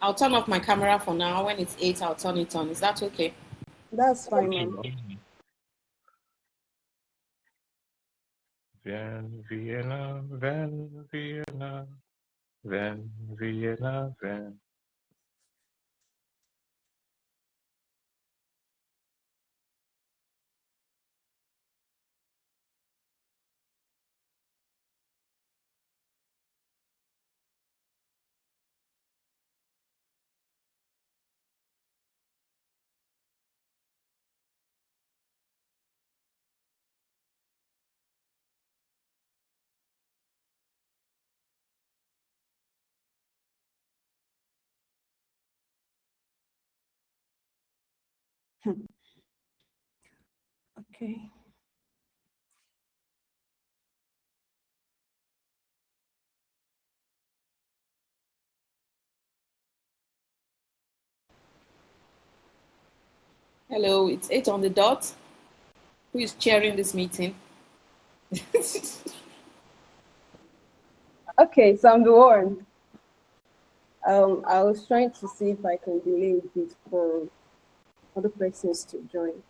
I'll turn off my camera for now. When it's 8, I'll turn it on. Is that okay? That's fine, ma'am. Ven Vienna, ven Vienna, ven Vienna, ven. Okay. Hello, it's 8 on the dot. Who is chairing this meeting? Okay, so I'm the one. I was trying to see if I can delay a bit for other persons to join.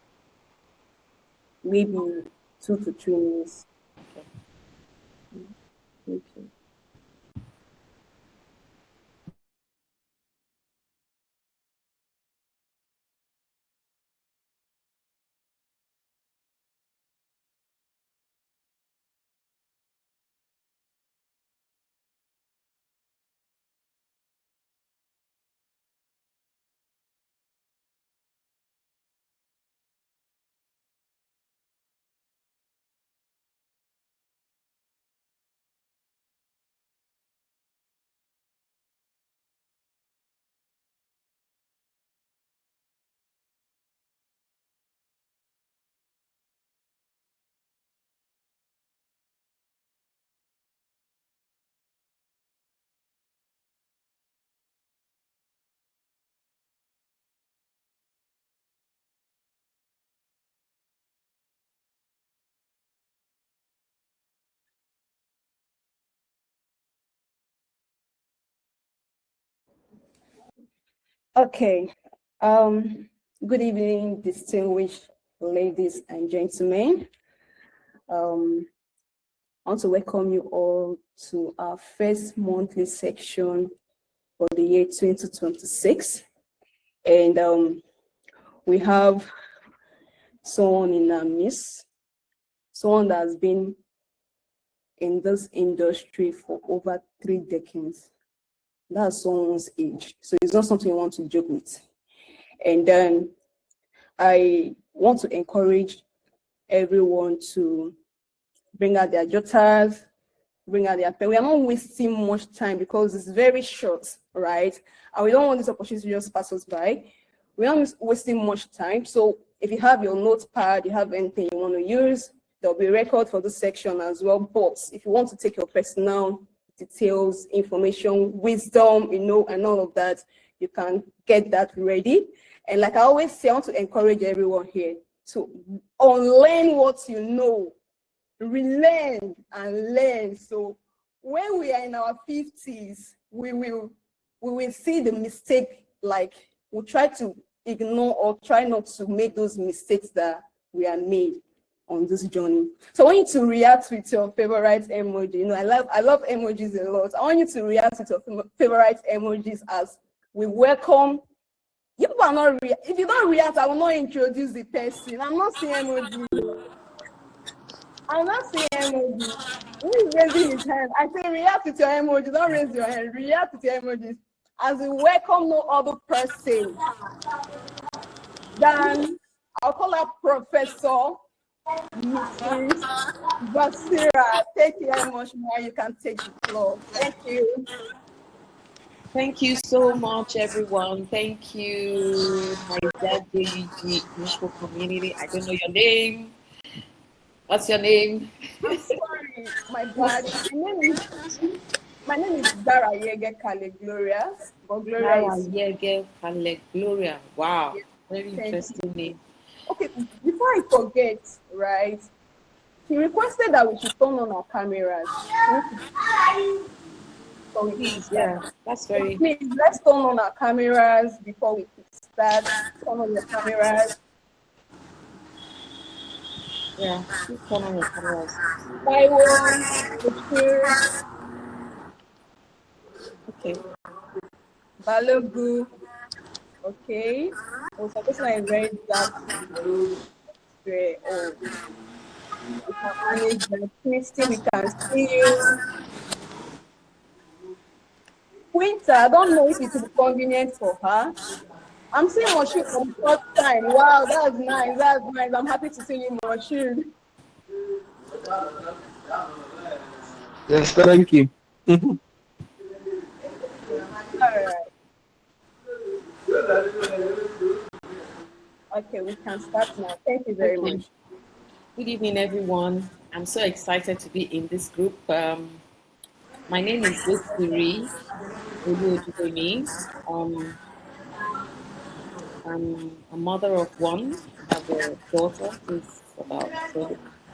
Maybe 2 to 3 minutes. Okay. Thank you. Okay. Good evening, distinguished ladies and gentlemen. I want to welcome you all to our first monthly section for the year 2026. And we have someone in our midst, someone that has been in this industry for over 3 decades. That's someone's age. So it's not something you want to joke with. And then I want to encourage everyone to bring out their jotters, bring out their pen. We are not wasting much time because it's very short, right? And we don't want this opportunity to just pass us by. We are not wasting much time. So if you have your notepad, you have anything you want to use, there'll be a record for this section as well. But if you want to take your personal details, information, wisdom, and all of that, you can get that ready. And like I always say, I want to encourage everyone here to unlearn what you know, relearn and learn. So when we are in our 50s, we will see the mistake, like we'll try to ignore or try not to make those mistakes that we are made on this journey. So I want you to react with your favorite emoji. I love emojis a lot. I want you to react with your favorite emojis as we welcome. You are not if you don't react, I will not introduce the person. I'm not seeing emoji. I'm not seeing emoji. Who is raising his hand? I say react with your emoji. Don't raise your hand. React with your emojis as we welcome no other person than, I'll call her Professor Mrs. Vesiri. Thank you very much, Ma. You can take the floor. Thank you. Thank you so much, everyone. Thank you, NAIJA-JUG community. I don't know your name. What's your name? I'm sorry, my bad. My name is Dara Yege Kale Gloria. But Gloria Dara is Yege Kale Gloria. Wow, yes, very interesting name. Okay, before I forget, right? He requested that we should turn on our cameras. before we Please, start. yeah, that's So very, please, let's turn on our cameras before we start. Turn on your cameras. yeah, please turn on your cameras. Taiwo, Bashir, Okay. Balogu. Okay. Oh, so this one is very dark. Very, oh, we can manage that. Christy, we can see you. Winter, I don't know if it will be convenient for her. I'm seeing Moshood for the first time. Wow, that's nice. That's nice. I'm happy to see you, Moshood. Yes, thank you. All right. Okay, we can start now. Thank you very Okay. much. Good evening, everyone. I'm so excited to be in this group. My name is Vesiri, Odugbemi. Um, I'm a mother of one. I have a daughter who's about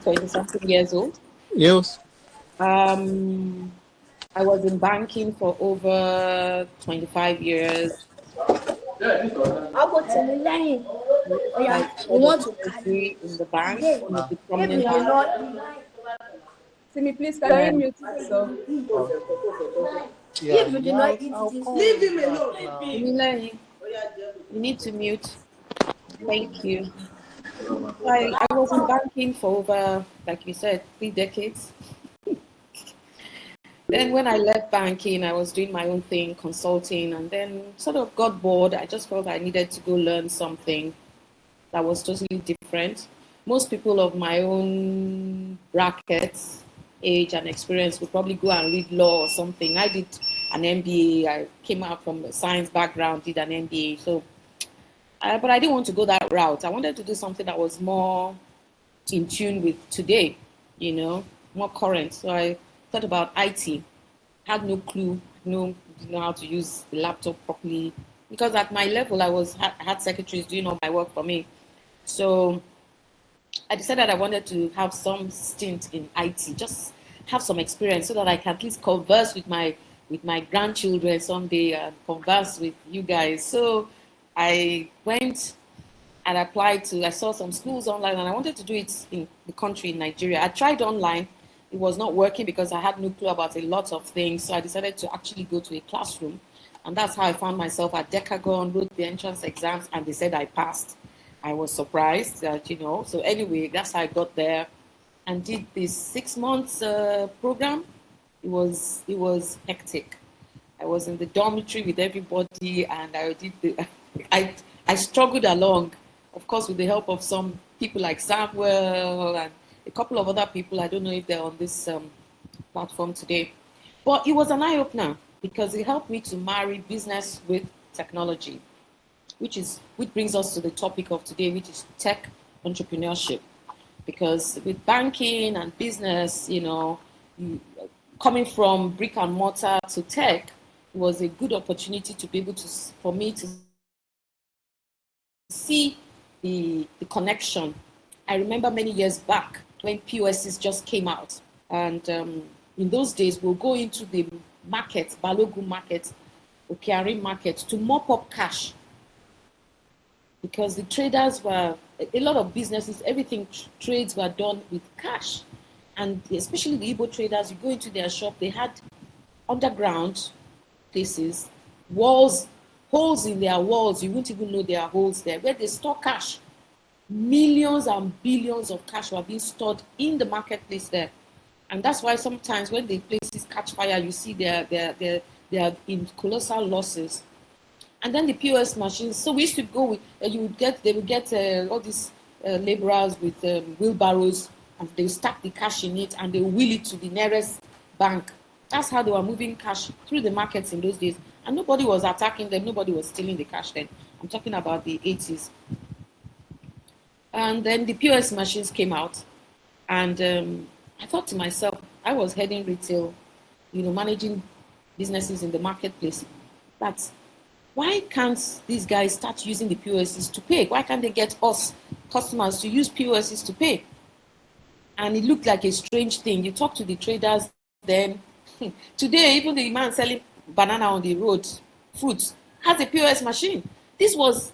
20 something years old. Yes. Um, I was in banking for over 25 years. I'll go to the line. Oh, I yeah, you did a want to carry PhD in the bank, today. one of the If prominent you banks. are not, Simi, please, can you And mute yourself? if you do not eat this, leave him alone. Similarly, you need to mute. Thank you. I was in banking for over, like you said, 3 decades. Then when I left banking, I was doing my own thing, consulting, and then sort of got bored. I just felt I needed to go learn something that was totally different. Most people of my own bracket, age, and experience would probably go and read law or something. I did an MBA. I came out from a science background, did an MBA. So, but I didn't want to go that route. I wanted to do something that was more in tune with today, more current. So I thought about IT. Had no clue, didn't know how to use the laptop properly because at my level I had secretaries doing all my work for me. So I decided I wanted to have some stint in IT, just have some experience so that I can at least converse with my grandchildren someday and converse with you guys. So I went and applied to, I saw some schools online and I wanted to do it in the country, in Nigeria. I tried online. It was not working because I had no clue about a lot of things. So I decided to actually go to a classroom. And that's how I found myself at Decagon, wrote the entrance exams, and they said I passed. I was surprised that. So anyway, that's how I got there and did this 6 months program. It was hectic. I was in the dormitory with everybody, and I struggled along, of course, with the help of some people like Samuel and a couple of other people. I don't know if they're on this platform today, but it was an eye opener because it helped me to marry business with technology, which brings us to the topic of today, which is tech entrepreneurship. Because with banking and business, coming from brick and mortar to tech was a good opportunity to be able to, for me to see the connection. I remember many years back when POSs just came out. And in those days, we'll go into the market, Balogu market, Okiari market, to mop up cash. Because the traders were, a lot of businesses, everything trades were done with cash. And especially the Igbo traders, you go into their shop, they had underground places, walls, holes in their walls, you wouldn't even know there are holes there, where they store cash. Millions and billions of cash were being stored in the marketplace there. And that's why sometimes when the places catch fire, you see they are in colossal losses. And then the POS machines. So we used to go with, they would get all these laborers with wheelbarrows, and they would stack the cash in it, and they would wheel it to the nearest bank. That's how they were moving cash through the markets in those days. And nobody was attacking them. Nobody was stealing the cash then. I'm talking about the 80s. And then the POS machines came out. And I thought to myself, I was heading retail, managing businesses in the marketplace. But why can't these guys start using the POSs to pay? Why can't they get us customers to use POSs to pay? And it looked like a strange thing. You talk to the traders then, Today, even the man selling banana on the road, fruits, has a POS machine. This was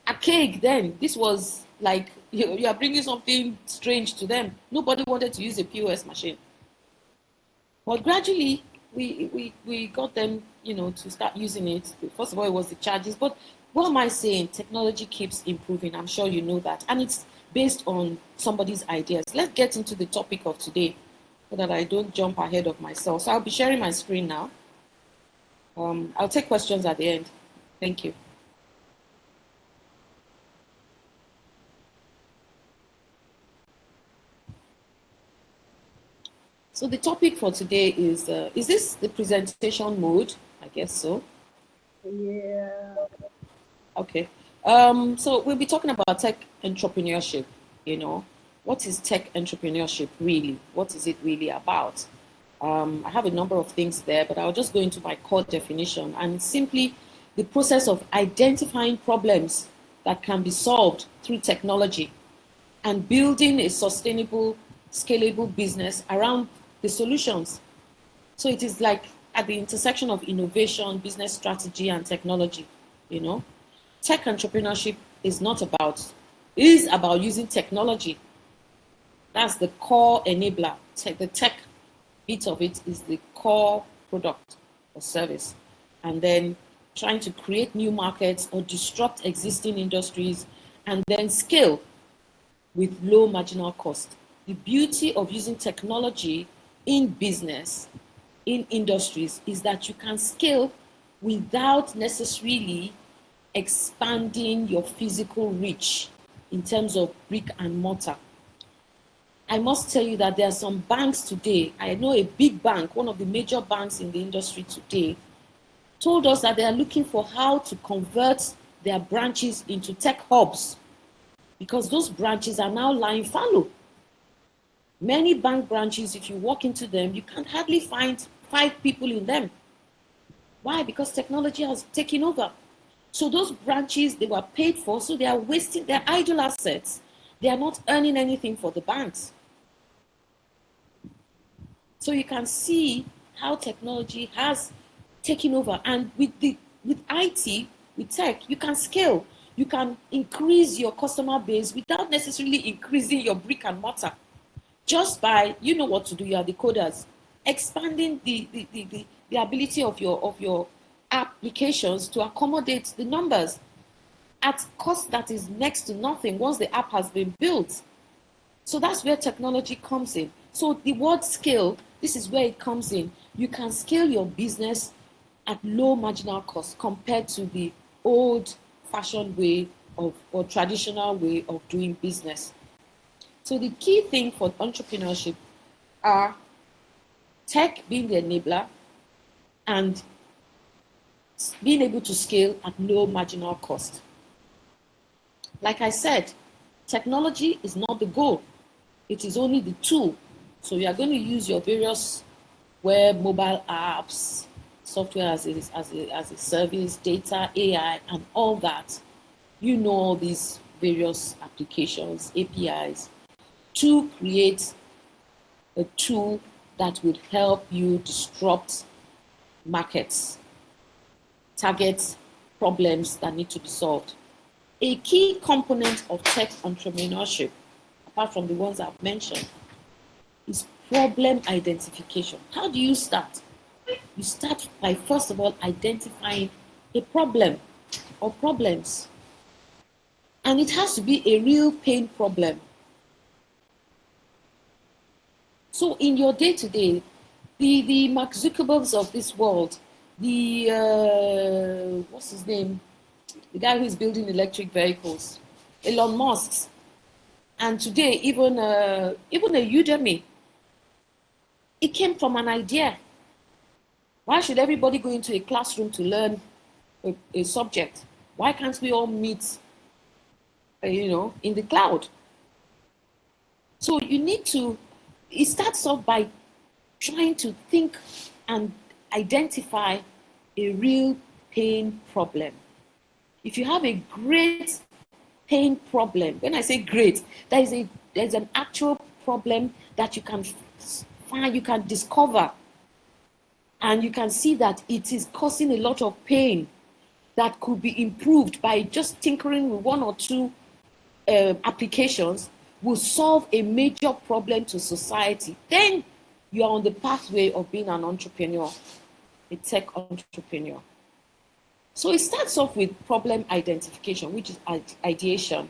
archaic then. This was like you are bringing something strange to them. Nobody wanted to use a POS machine. But gradually, we got them, to start using it. First of all, it was the charges. But what am I saying? Technology keeps improving. I'm sure you know that. And it's based on somebody's ideas. Let's get into the topic of today so that I don't jump ahead of myself. So I'll be sharing my screen now. I'll take questions at the end. Thank you. So the topic for today is this the presentation mode? I guess so. Yeah. Okay. So we'll be talking about tech entrepreneurship. What is tech entrepreneurship really? What is it really about? I have a number of things there, but I'll just go into my core definition, and simply the process of identifying problems that can be solved through technology and building a sustainable, scalable business around the solutions. So it is like at the intersection of innovation, business strategy, and technology. Tech entrepreneurship is about using technology. That's the core enabler. The tech bit of it is the core product or service. And then trying to create new markets or disrupt existing industries and then scale with low marginal cost. The beauty of using technology in business, in industries, is that you can scale without necessarily expanding your physical reach in terms of brick and mortar. I must tell you that there are some banks today. I know a big bank, one of the major banks in the industry today, told us that they are looking for how to convert their branches into tech hubs because those branches are now lying fallow. Many bank branches, if you walk into them, you can hardly find 5 people in them. Why? Because technology has taken over. So those branches, they were paid for, so they are wasting their idle assets. They are not earning anything for the banks. So you can see how technology has taken over. And with IT, with tech, you can scale. You can increase your customer base without necessarily increasing your brick and mortar. Just by, you know what to do, you are the coders, expanding the ability of your applications to accommodate the numbers at cost that is next to nothing once the app has been built. So that's where technology comes in. So the word scale, this is where it comes in. You can scale your business at low marginal cost compared to the old-fashioned way or traditional way of doing business. So the key thing for entrepreneurship are tech being the enabler and being able to scale at low marginal cost. Like I said, technology is not the goal. It is only the tool. So you are going to use your various web, mobile apps, software as a service, data, AI, and all that. You know all these various applications, APIs, to create a tool that would help you disrupt markets, target problems that need to be solved. A key component of tech entrepreneurship, apart from the ones I've mentioned, is problem identification. How do you start? You start by, first of all, identifying a problem or problems. And it has to be a real pain problem. So in your day-to-day, the Mark Zuckerbergs of this world, what's his name? The guy who is building electric vehicles, Elon Musk, and today even a Udemy, it came from an idea. Why should everybody go into a classroom to learn a subject? Why can't we all meet, in the cloud? So you need to, it starts off by trying to think and identify a real pain problem. If you have a great pain problem, when I say great, there's an actual problem that you can find, you can discover And you can see that it is causing a lot of pain that could be improved by just tinkering with one or two applications, will solve a major problem to society. Then you are on the pathway of being an entrepreneur, a tech entrepreneur. So it starts off with problem identification, which is ideation,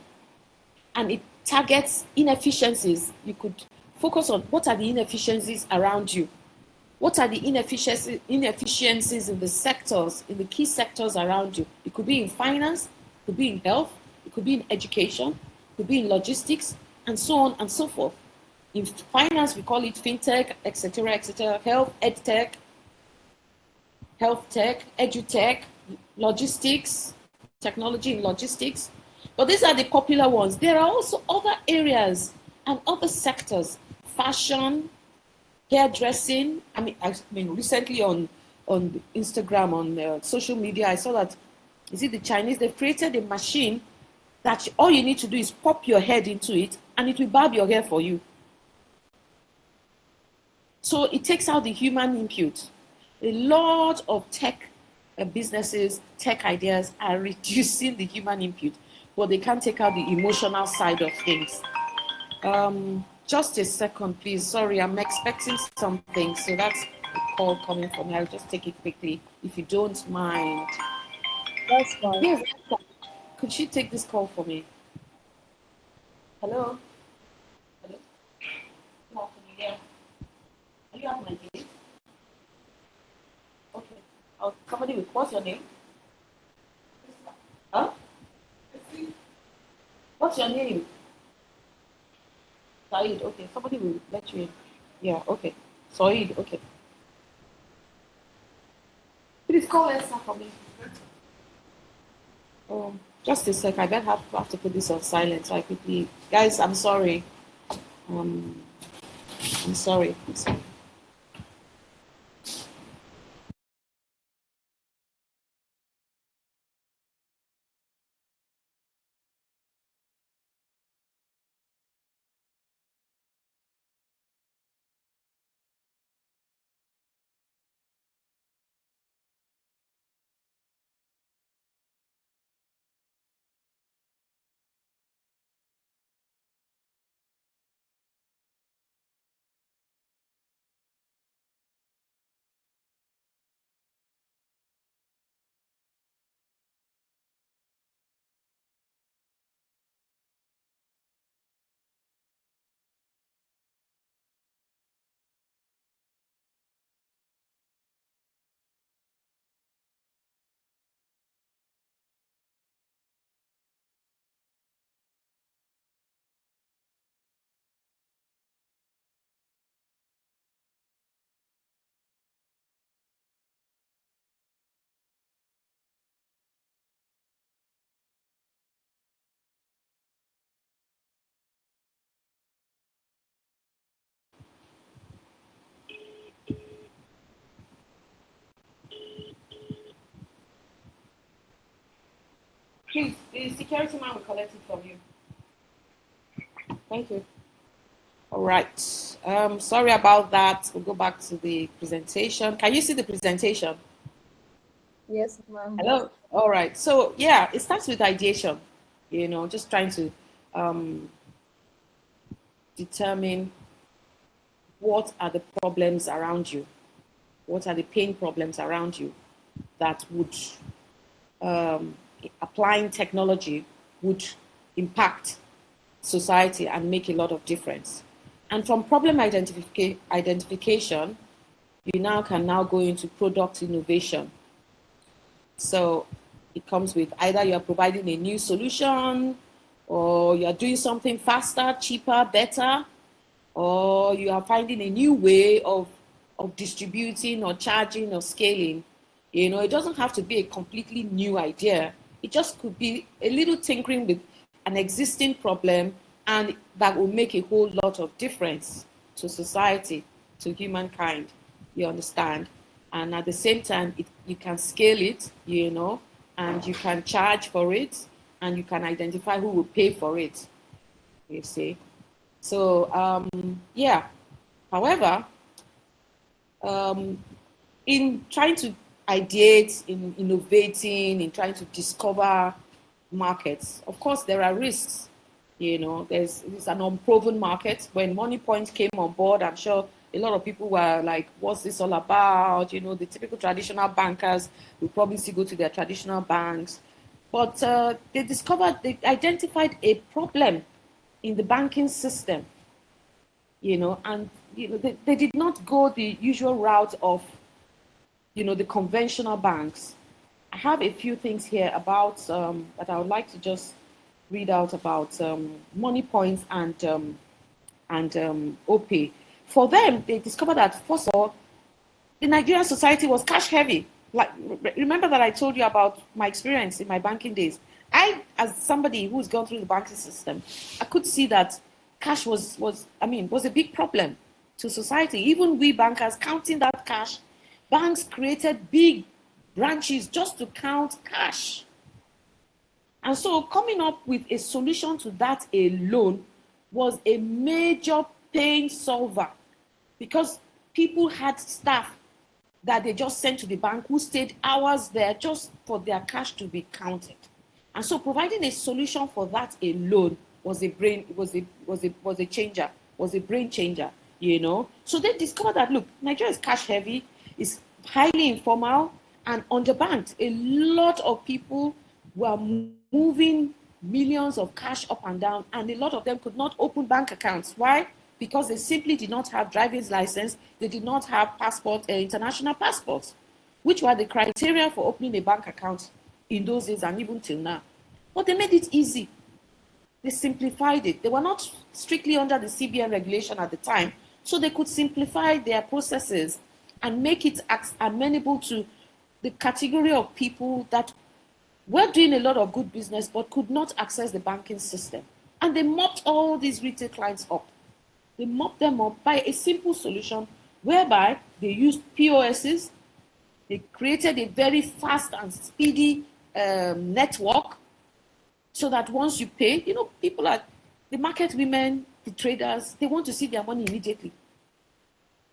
and it targets inefficiencies. You could focus on what are the inefficiencies around you. What are the inefficiencies in the sectors, in the key sectors around you? It could be in finance, it could be in health, it could be in education, it could be in logistics, and so on and so forth. In finance, we call it fintech, etc., etc. Health, edtech, health tech, edutech, logistics, technology in logistics. But these are the popular ones. There are also other areas and other sectors, fashion, hairdressing. I mean, recently on Instagram, on social media, I saw that, you see, the Chinese, they've created a machine that all you need to do is pop your head into it and it will barb your hair for you. So it takes out the human input. A lot of tech businesses, tech ideas are reducing the human input, but they can't take out the emotional side of things. Just a second, please. Sorry, I'm expecting something. So that's a call coming from me. I'll just take it quickly, if you don't mind. That's fine. Yes. Could she take this call for me? Hello? Hello? No, can you hear? Are you at my gate? Okay. Somebody will, what's your name? Huh? What's your name? Saeed, okay. Somebody will let you in. Yeah, okay. Saeed, okay. Please call Esther for me. Just a sec. I might have to put this on silent so I quickly. Guys, I'm sorry. I'm sorry. I'm sorry. Please, the security man will collect it from you. Thank you. All right. Sorry about that. We'll go back to the presentation. Can you see the presentation? Yes, ma'am. Hello. All right. So yeah, it starts with ideation. Just trying to determine what are the problems around you, what are the pain problems around you that would applying technology would impact society and make a lot of difference. And from problem identification, you can now go into product innovation. So it comes with either you're providing a new solution, or you're doing something faster, cheaper, better, or you are finding a new way of distributing or charging or scaling. It doesn't have to be a completely new idea. It just could be a little tinkering with an existing problem, and that will make a whole lot of difference to society, to humankind, you understand? And at the same time, you can scale it, and you can charge for it, and you can identify who will pay for it, you see. So, yeah. However, in trying to ideate, in innovating, in trying to discover markets, of course, there are risks. It's an unproven market. When Money Point came on board, I'm sure a lot of people were like, what's this all about? The typical traditional bankers will probably still go to their traditional banks. But they identified a problem in the banking system, and they did not go the usual route of the conventional banks. I have a few things here about that I would like to just read out about Money Points and OPay. For them, they discovered that first of all, the Nigerian society was cash heavy. Like, remember that I told you about my experience in my banking days. I, as somebody who's gone through the banking system, I could see that cash was a big problem to society. Even we bankers counting that cash, banks created big branches just to count cash. And so coming up with a solution to that alone was a major pain solver, because people had staff that they just sent to the bank who stayed hours there just for their cash to be counted. And so providing a solution for that alone was a brain changer. So they discovered that, look, Nigeria is cash heavy, is highly informal and underbanked. A lot of people were moving millions of cash up and down, and a lot of them could not open bank accounts. Why? Because they simply did not have driver's license, they did not have international passports, which were the criteria for opening a bank account in those days and even till now. But they made it easy. They simplified it. They were not strictly under the CBN regulation at the time, so they could simplify their processes and make it amenable to the category of people that were doing a lot of good business but could not access the banking system. And they mopped all these retail clients up. They mopped them up by a simple solution whereby they used POSs. They created a very fast and speedy network, so that once you pay, people are, the market women, the traders, they want to see their money immediately.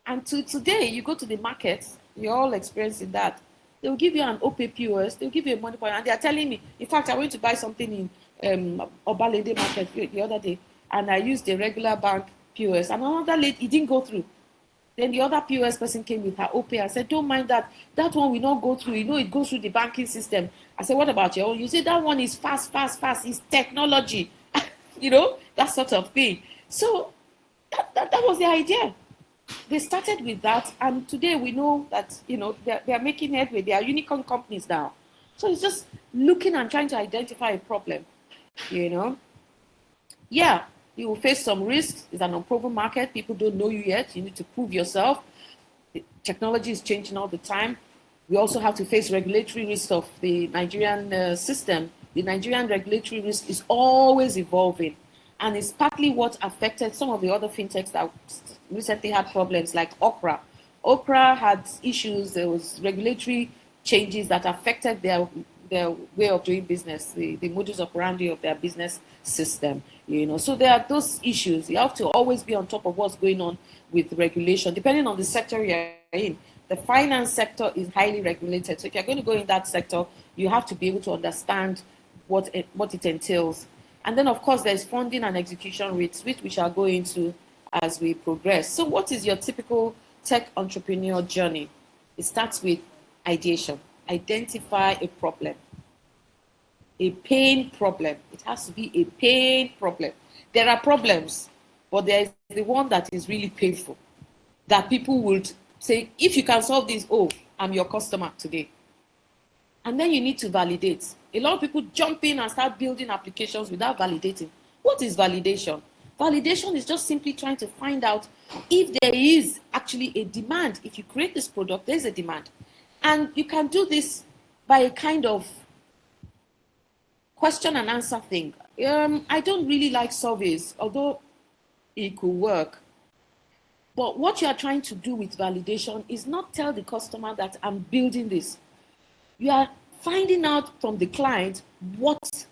And today, you go to the market, you're all experiencing that. They'll give you an OPay POS, they'll give you a Money Point, and they are telling me, in fact, I went to buy something in Obalende market the other day, and I used the regular bank POS, and another lady, it didn't go through. Then the other POS person came with her OPay. I said, don't mind that. That one will not go through. It goes through the banking system. I said, what about your own? You say that one is fast. It's technology. That sort of thing. So that was the idea. They started with that, and today we know that they are making headway. They are unicorn companies now. So it's just looking and trying to identify a problem. Yeah, you will face some risks. It's an unproven market. People don't know you yet. You need to prove yourself. The technology is changing all the time. We also have to face regulatory risk of the Nigerian system. The Nigerian regulatory risk is always evolving, and it's partly what affected some of the other fintechs that recently had problems, like Okra. Okra had issues. There was regulatory changes that affected their way of doing business, the modus operandi of their business system. So there are those issues. You have to always be on top of what's going on with regulation, depending on the sector you're in. The finance sector is highly regulated. So if you're going to go in that sector, you have to be able to understand what it entails. And then, of course, there's funding and execution risks, which we shall go into as we progress. So what is your typical tech entrepreneur journey? It starts with ideation. Identify a problem. A pain problem. It has to be a pain problem. There are problems, but there is the one that is really painful, that people would say, if you can solve this, I'm your customer today. And then you need to validate. A lot of people jump in and start building applications without validating. What is validation? Validation is just simply trying to find out if there is actually a demand. If you create this product, there's a demand. And you can do this by a kind of question and answer thing. I don't really like surveys, although it could work. But what you are trying to do with validation is not tell the customer that I'm building this. You are finding out from the client what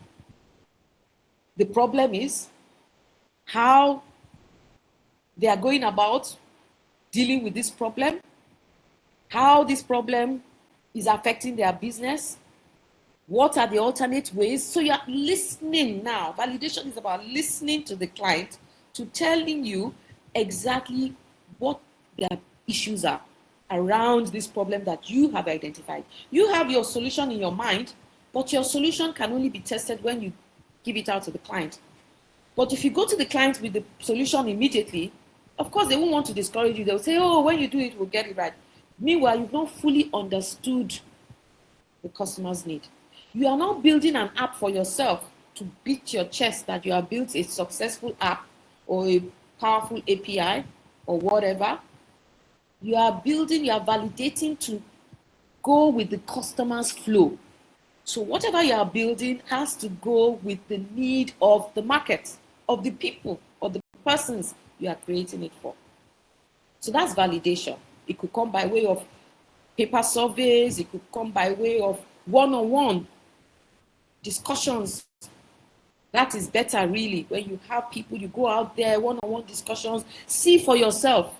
the problem is, how they are going about dealing with this problem, how this problem is affecting their business, what are the alternate ways. So you're listening now. Validation is about listening to the client, to telling you exactly what their issues are around this problem that you have identified. You have your solution in your mind, but your solution can only be tested when you give it out to the client. But if you go to the client with the solution immediately, of course, they won't want to discourage you. They'll say, oh, when you do it, we'll get it right. Meanwhile, you've not fully understood the customer's need. You are now building an app for yourself to beat your chest that you have built a successful app or a powerful API or whatever. You are building, you are validating to go with the customer's flow. So whatever you are building has to go with the need of the market, of the people, or the persons you are creating it for. So that's validation. It could come by way of paper surveys. It could come by way of one-on-one discussions. That is better, really, when you have people, you go out there, one-on-one discussions, see for yourself.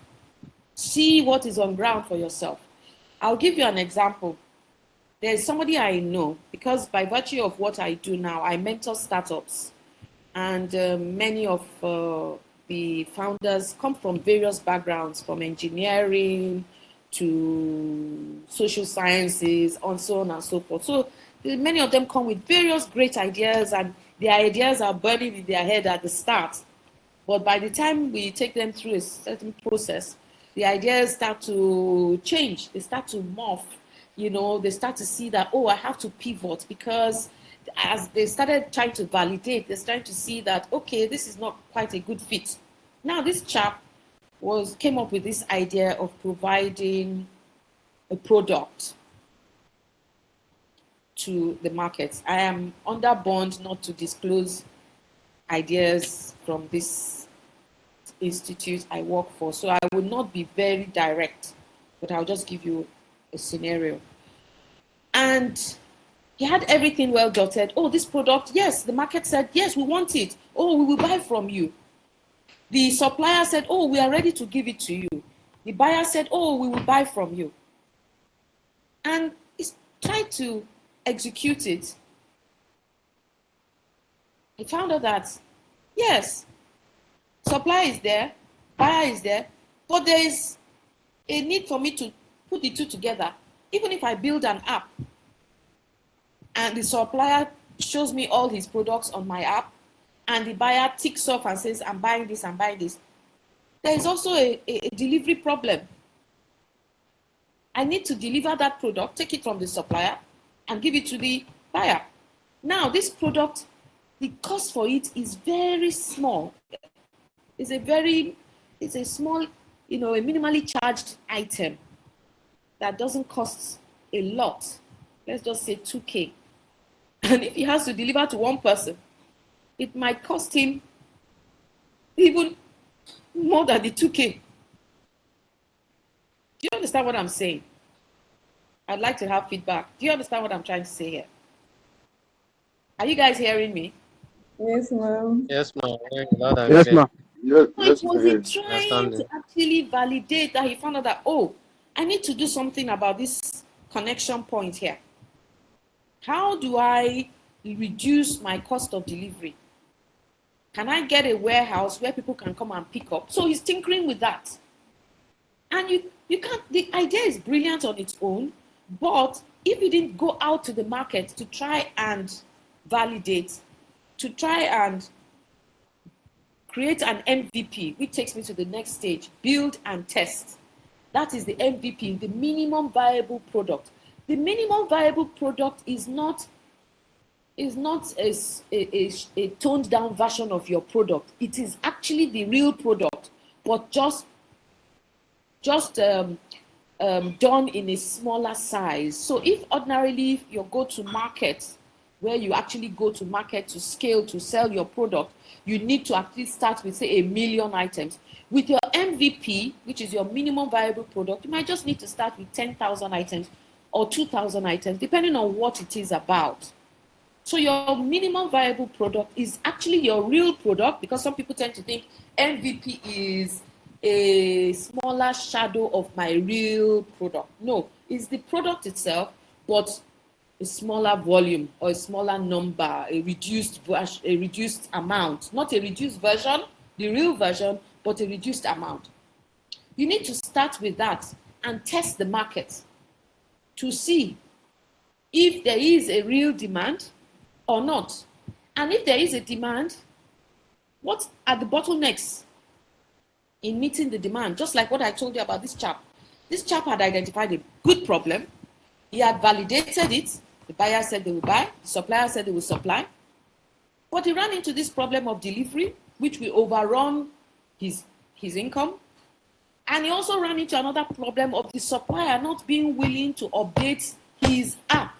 See what is on ground for yourself. I'll give you an example. There's somebody I know, because by virtue of what I do now, I mentor startups. And many of the founders come from various backgrounds, from engineering to social sciences, and so on and so forth. So many of them come with various great ideas, and the ideas are burning in their head at the start. But by the time we take them through a certain process, the ideas start to change. They start to morph. You know, they start to see that, oh, I have to pivot, because as they started trying to validate, they're starting to see that, okay, this is not quite a good fit. Now, this chap came up with this idea of providing a product to the markets. I am under bond not to disclose ideas from this institute I work for, so I will not be very direct, but I'll just give you a scenario. And he had everything well dotted. Oh, this product, yes, the market said, yes, we want it. Oh, we will buy from you. The supplier said, oh, we are ready to give it to you. The buyer said, oh, we will buy from you. And he tried to execute it. He found out that, yes, supplier is there, buyer is there, but there is a need for me to put the two together. Even if I build an app and the supplier shows me all his products on my app and the buyer ticks off and says, I'm buying this, there is also a delivery problem. I need to deliver that product, take it from the supplier and give it to the buyer. Now, this product, the cost for it is very small. It's a small, a minimally charged item that doesn't cost a lot. Let's just say 2K. And if he has to deliver to one person, it might cost him even more than the 2K. Do you understand what I'm saying? I'd like to have feedback. Do you understand what I'm trying to say here? Are you guys hearing me? Yes, ma'am. Yes, ma'am. Yes, ma'am. So it was he trying to actually validate that he found out that, oh, I need to do something about this connection point here. How do I reduce my cost of delivery? Can I get a warehouse where people can come and pick up? So he's tinkering with that. And you can't, the idea is brilliant on its own, but if you didn't go out to the market to try and validate, to try and create an MVP, which takes me to the next stage, build and test. That is the MVP, the minimum viable product. The minimum viable product is not a toned down version of your product. It is actually the real product, but just done in a smaller size. So if ordinarily your go-to market, where you actually go to market to scale, to sell your product, you need to at least start with, say, 1 million items. With your MVP, which is your minimum viable product, you might just need to start with 10,000 items or 2,000 items, depending on what it is about. So your minimum viable product is actually your real product, because some people tend to think MVP is a smaller shadow of my real product. No, it's the product itself, but a smaller volume or a smaller number, a reduced amount, not a reduced version, the real version, but a reduced amount. You need to start with that and test the market to see if there is a real demand or not. And if there is a demand, what are the bottlenecks in meeting the demand? Just like what I told you about this chap. This chap had identified a good problem. He had validated it. The buyer said they will buy. The supplier said they will supply. But he ran into this problem of delivery, which will overrun his income. And he also ran into another problem of the supplier not being willing to update his app.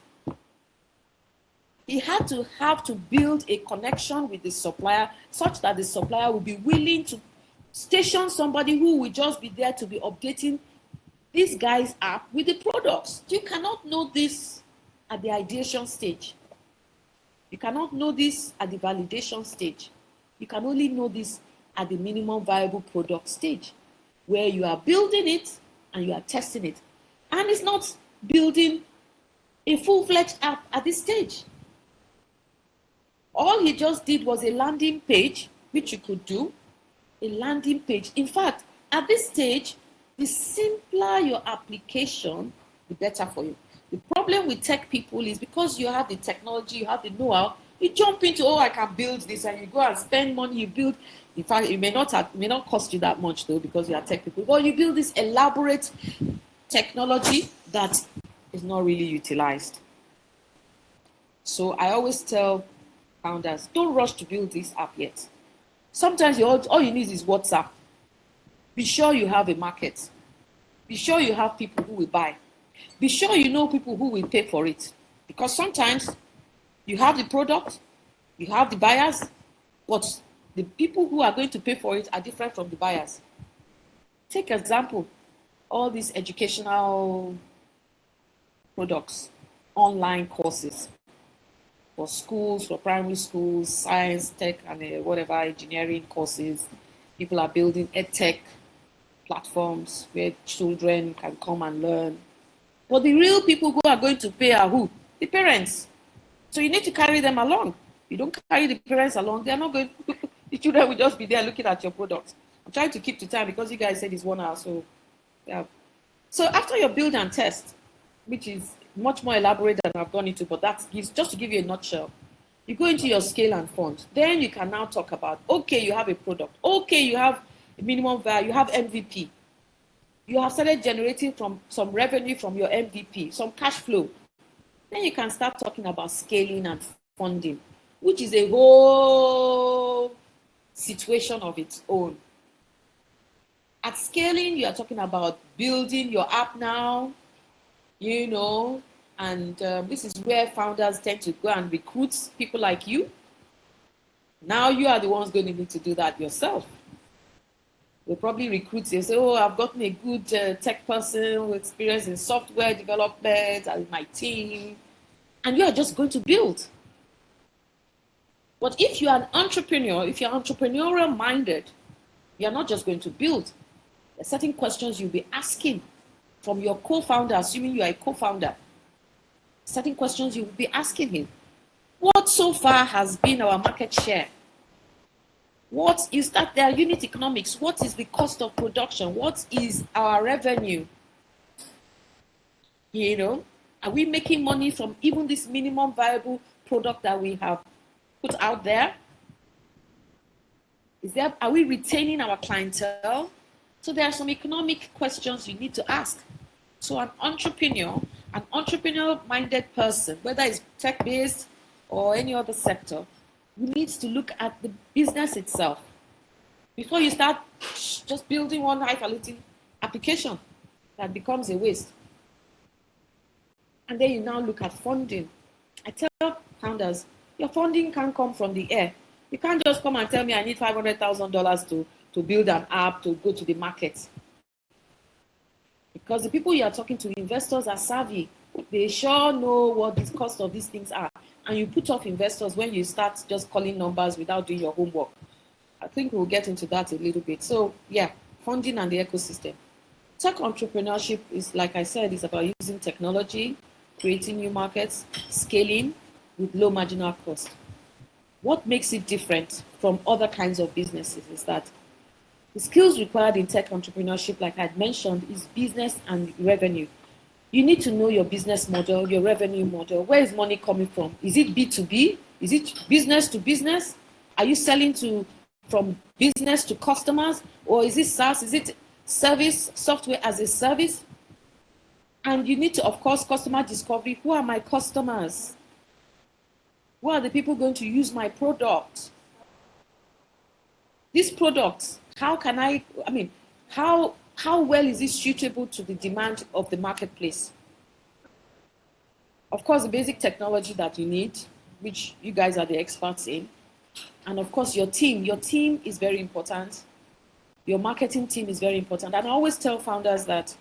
He had to build a connection with the supplier such that the supplier will be willing to station somebody who will just be there to be updating this guy's app with the products. You cannot know this at the ideation stage. You cannot know this at the validation stage. You can only know this at the minimum viable product stage, where you are building it and you are testing it. And it's not building a full-fledged app at this stage. All he just did was a landing page, which you could do, a landing page. In fact, at this stage, the simpler your application, the better for you. The problem with tech people is because you have the technology, you have the know-how, you jump into, oh, I can build this, and you go and spend money, you build. In fact, it may not cost you that much though, because you are tech people. But you build this elaborate technology that is not really utilized. So I always tell founders, don't rush to build this app yet. Sometimes all you need is WhatsApp. Be sure you have a market. Be sure you have people who will buy. Be sure you know people who will pay for it. Because sometimes you have the product, you have the buyers, but the people who are going to pay for it are different from the buyers. Take example, all these educational products, online courses for schools, for primary schools, science, tech, and whatever engineering courses. People are building edtech platforms where children can come and learn. But the real people who are going to pay are who? The parents. So you need to carry them along. You don't carry the parents along, they're not going to, the children will just be there looking at your products. I'm trying to keep to time because you guys said it's 1 hour, so yeah. So after your build and test, which is much more elaborate than I've gone into, but that gives, just to give you a nutshell, you go into your scale and fund. Then you can now talk about, okay, you have a product. Okay, you have a minimum value, you have MVP. You have started generating from some revenue from your MVP, some cash flow. Then you can start talking about scaling and funding, which is a whole situation of its own. At scaling, you are talking about building your app now, and this is where founders tend to go and recruit people like you. Now you are the ones going to need to do that yourself. They'll probably recruit you, say, oh, I've gotten a good tech person with experience in software development and my team, and you are just going to build. But if you are an entrepreneur, if you're entrepreneurial minded, you're not just going to build. There are certain questions you'll be asking from your co-founder, assuming you are a co-founder. Certain questions you will be asking him. What so far has been our market share? What you start there, unit economics. What is the cost of production? What is our revenue? Are we making money from even this minimum viable product that we have put out there? Are we retaining our clientele? So there are some economic questions you need to ask. So an entrepreneurial-minded person, whether it's tech-based or any other sector, needs to look at the business itself before you start just building one high-quality application that becomes a waste. And then you now look at funding. I tell founders, your funding can't come from the air. You can't just come and tell me I need $500,000 to build an app to go to the market. Because the people you are talking to, investors, are savvy. They sure know what the cost of these things are. And you put off investors when you start just calling numbers without doing your homework. I think we'll get into that a little bit. So yeah, funding and the ecosystem. Tech entrepreneurship is, like I said, is about using technology, creating new markets, scaling with low marginal cost. What makes it different from other kinds of businesses is that the skills required in tech entrepreneurship, like I had mentioned, is business and revenue. You need to know your business model, your revenue model. Where is money coming from? Is it B2B? Is it business to business? Are you selling from business to customers? Or is it SaaS? Is it service, software as a service? And you need to, of course, customer discovery. Who are my customers? Who are the people going to use my product? These products, how well is it suitable to the demand of the marketplace? Of course, the basic technology that you need, which you guys are the experts in, and of course your team is very important. Your marketing team is very important. And I always tell founders that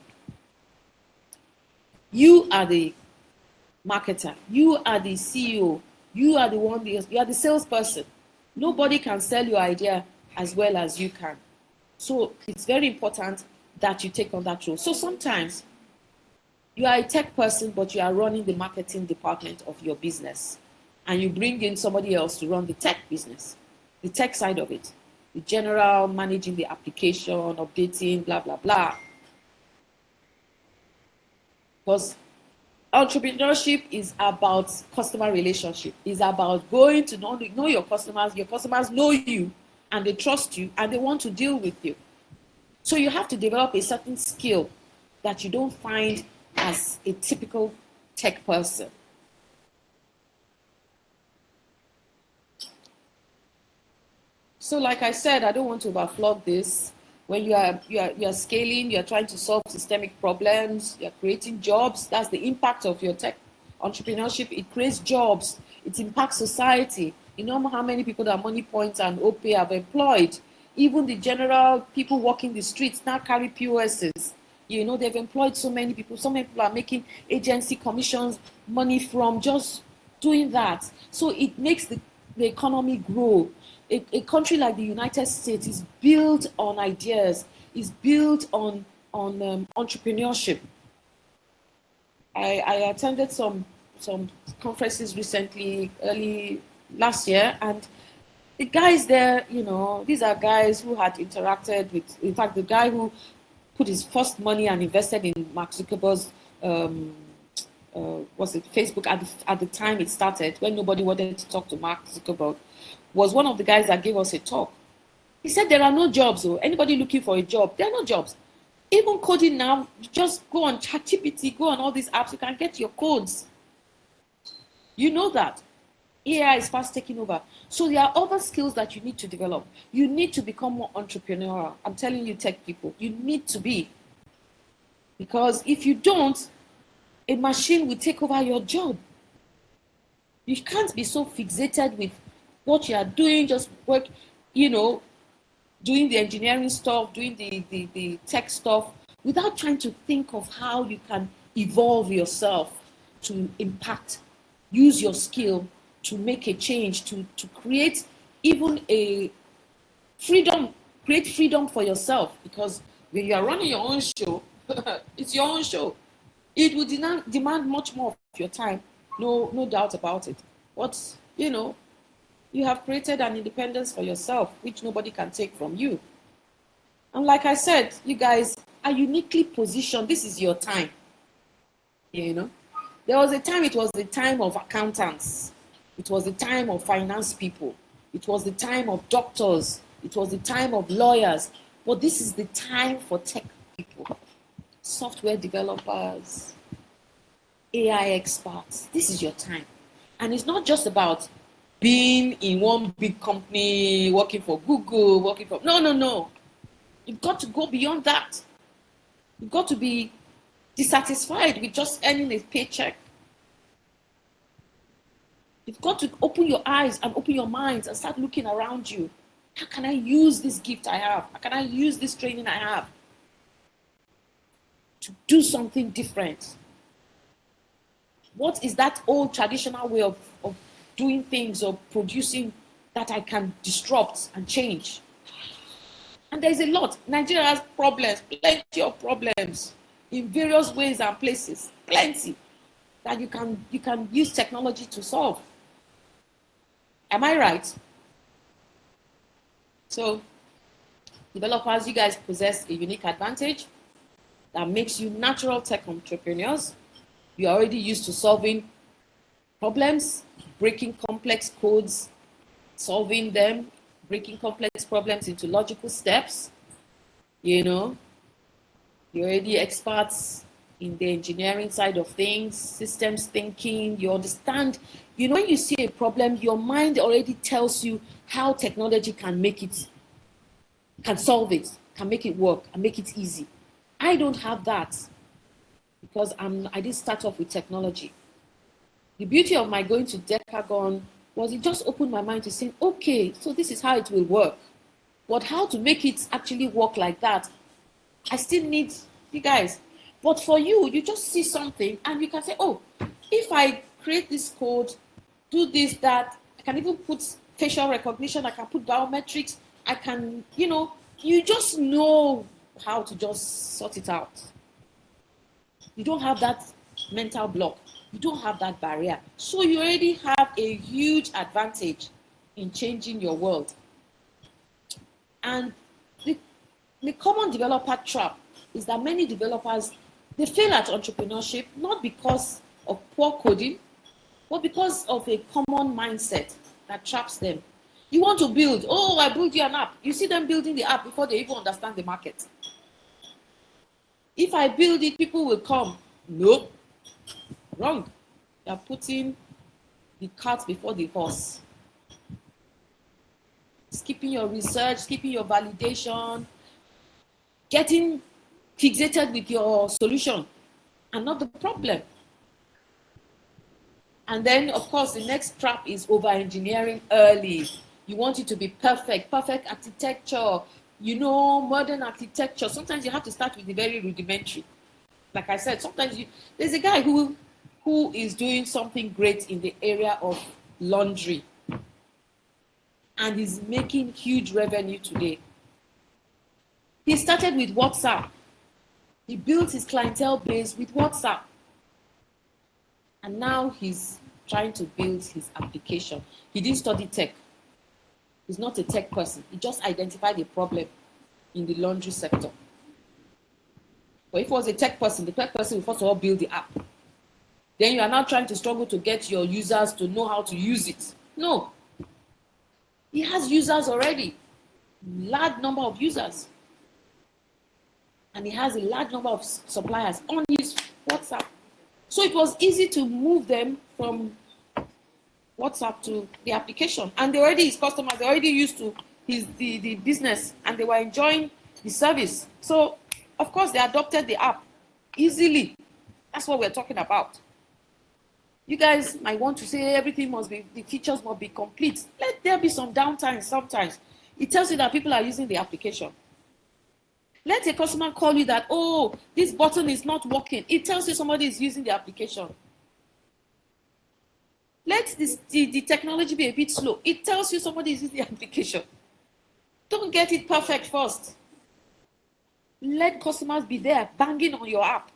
you are the marketer, you are the CEO, you are the salesperson. Nobody can sell your idea as well as you can. So it's very important that you take on that role. So sometimes you are a tech person, but you are running the marketing department of your business. And you bring in somebody else to run the tech business, the tech side of it, the general managing the application, updating, blah, blah, blah. Because entrepreneurship is about customer relationship. It's about going to know your customers know you, and they trust you, and they want to deal with you. So you have to develop a certain skill that you don't find as a typical tech person. So like I said, I don't want to overflog this. When you are scaling, you're trying to solve systemic problems, you're creating jobs. That's the impact of your tech entrepreneurship. It creates jobs. It impacts society. You know how many people that Money Points and OPay have employed. Even the general people walking the streets now carry POSs. You know, they've employed so many people. So many people are making agency commissions, money from just doing that. So it makes the economy grow. A country like the United States is built on ideas, is built on entrepreneurship. I attended some conferences recently, early last year, and the guys there, you know, these are guys who had interacted with, in fact, the guy who put his first money and invested in Mark Zuckerberg's, Facebook at the time it started, when nobody wanted to talk to Mark Zuckerberg, was one of the guys that gave us a talk. He said there are no jobs. So anybody looking for a job, there are no jobs. Even coding now, just go on ChatGPT, go on all these apps, you can get your codes. You know that. AI is fast taking over. So there are other skills that you need to develop. You need to become more entrepreneurial. I'm telling you, tech people, you need to be. Because if you don't, a machine will take over your job. You can't be so fixated with what you are doing, just work, you know, doing the engineering stuff, doing the tech stuff, without trying to think of how you can evolve yourself to impact, use your skill to make a change, to create even a freedom, create freedom for yourself. Because when you are running your own show, it's your own show. It will demand much more of your time, no doubt about it. But, you know, you have created an independence for yourself, which nobody can take from you. And like I said, you guys are uniquely positioned. This is your time. You know, there was a time, it was the time of accountants. It was the time of finance people. It was the time of doctors. It was the time of lawyers. But this is the time for tech people, software developers, AI experts. This is your time. And it's not just about being in one big company, working for Google, no. You've got to go beyond that. You've got to be dissatisfied with just earning a paycheck. You've got to open your eyes and open your minds and start looking around you. How can I use this gift I have? How can I use this training I have to do something different? What is that old traditional way of doing things or producing that I can disrupt and change? And there's a lot. Nigeria has problems, plenty of problems in various ways and places, plenty that you can use technology to solve. Am I right? So, developers, you guys possess a unique advantage that makes you natural tech entrepreneurs. You're already used to solving problems, breaking complex codes, solving them, breaking complex problems into logical steps. You know, you're already experts in the engineering side of things, systems thinking. You understand, when you see a problem, your mind already tells you how technology can solve it, can make it work, and make it easy. I don't have that because I didn't start off with technology. The beauty of my going to Decagon was it just opened my mind to say, okay, so this is how it will work. But how to make it actually work like that, I still need you guys. But for you, you just see something and you can say, oh, if I create this code, do this, that, I can even put facial recognition, I can put biometrics, I can, you just know how to just sort it out. You don't have that mental block. You don't have that barrier. So you already have a huge advantage in changing your world. And the common developer trap is that many developers, they fail at entrepreneurship, not because of poor coding, but because of a common mindset that traps them. You want to build, oh, I built you an app. You see them building the app before they even understand the market. If I build it, people will come. No, wrong. You're putting the cart before the horse. Skipping your research, skipping your validation, getting fixated with your solution and not the problem. And then, of course, the next trap is over-engineering early. You want it to be perfect architecture, modern architecture. Sometimes you have to start with the very rudimentary. Like I said, sometimes there's a guy who is doing something great in the area of laundry and is making huge revenue today. He started with WhatsApp. He built his clientele base with WhatsApp. And now he's trying to build his application. He didn't study tech. He's not a tech person. He just identified a problem in the laundry sector. But if he was a tech person, the tech person will first of all build the app. Then you are now trying to struggle to get your users to know how to use it. No. He has users already. Large number of users. And he has a large number of suppliers on his WhatsApp. So it was easy to move them from WhatsApp to the application. And his customers, they already used to the business and they were enjoying the service. So, of course, they adopted the app easily. That's what we're talking about. You guys might want to say the features must be complete. Let there be some downtime sometimes. It tells you that people are using the application. Let a customer call you that, oh, this button is not working. It tells you somebody is using the application. Let the technology be a bit slow. It tells you somebody is using the application. Don't get it perfect first. Let customers be there banging on your app.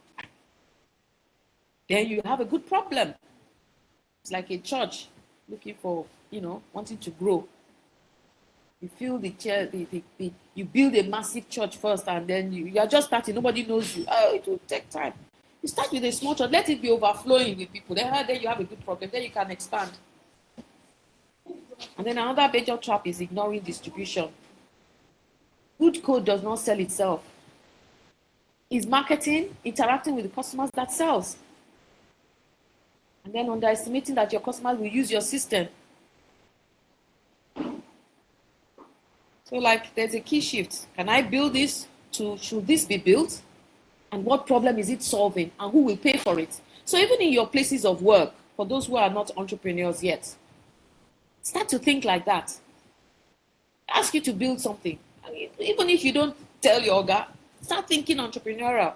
Then you have a good problem. It's like a church looking for, wanting to grow. You feel you build a massive church first and then you are just starting, nobody knows you. Oh, it will take time. You start with a small church, let it be overflowing with people. Then you have a good problem, then you can expand. And then another major trap is ignoring distribution. Good code does not sell itself. It's marketing, interacting with the customers that sells. And then underestimating that your customers will use your system. So there's a key shift. Can I build this should this be built? And what problem is it solving? And who will pay for it? So even in your places of work, for those who are not entrepreneurs yet, start to think like that. Ask you to build something. Even if you don't tell your guy, start thinking entrepreneurial.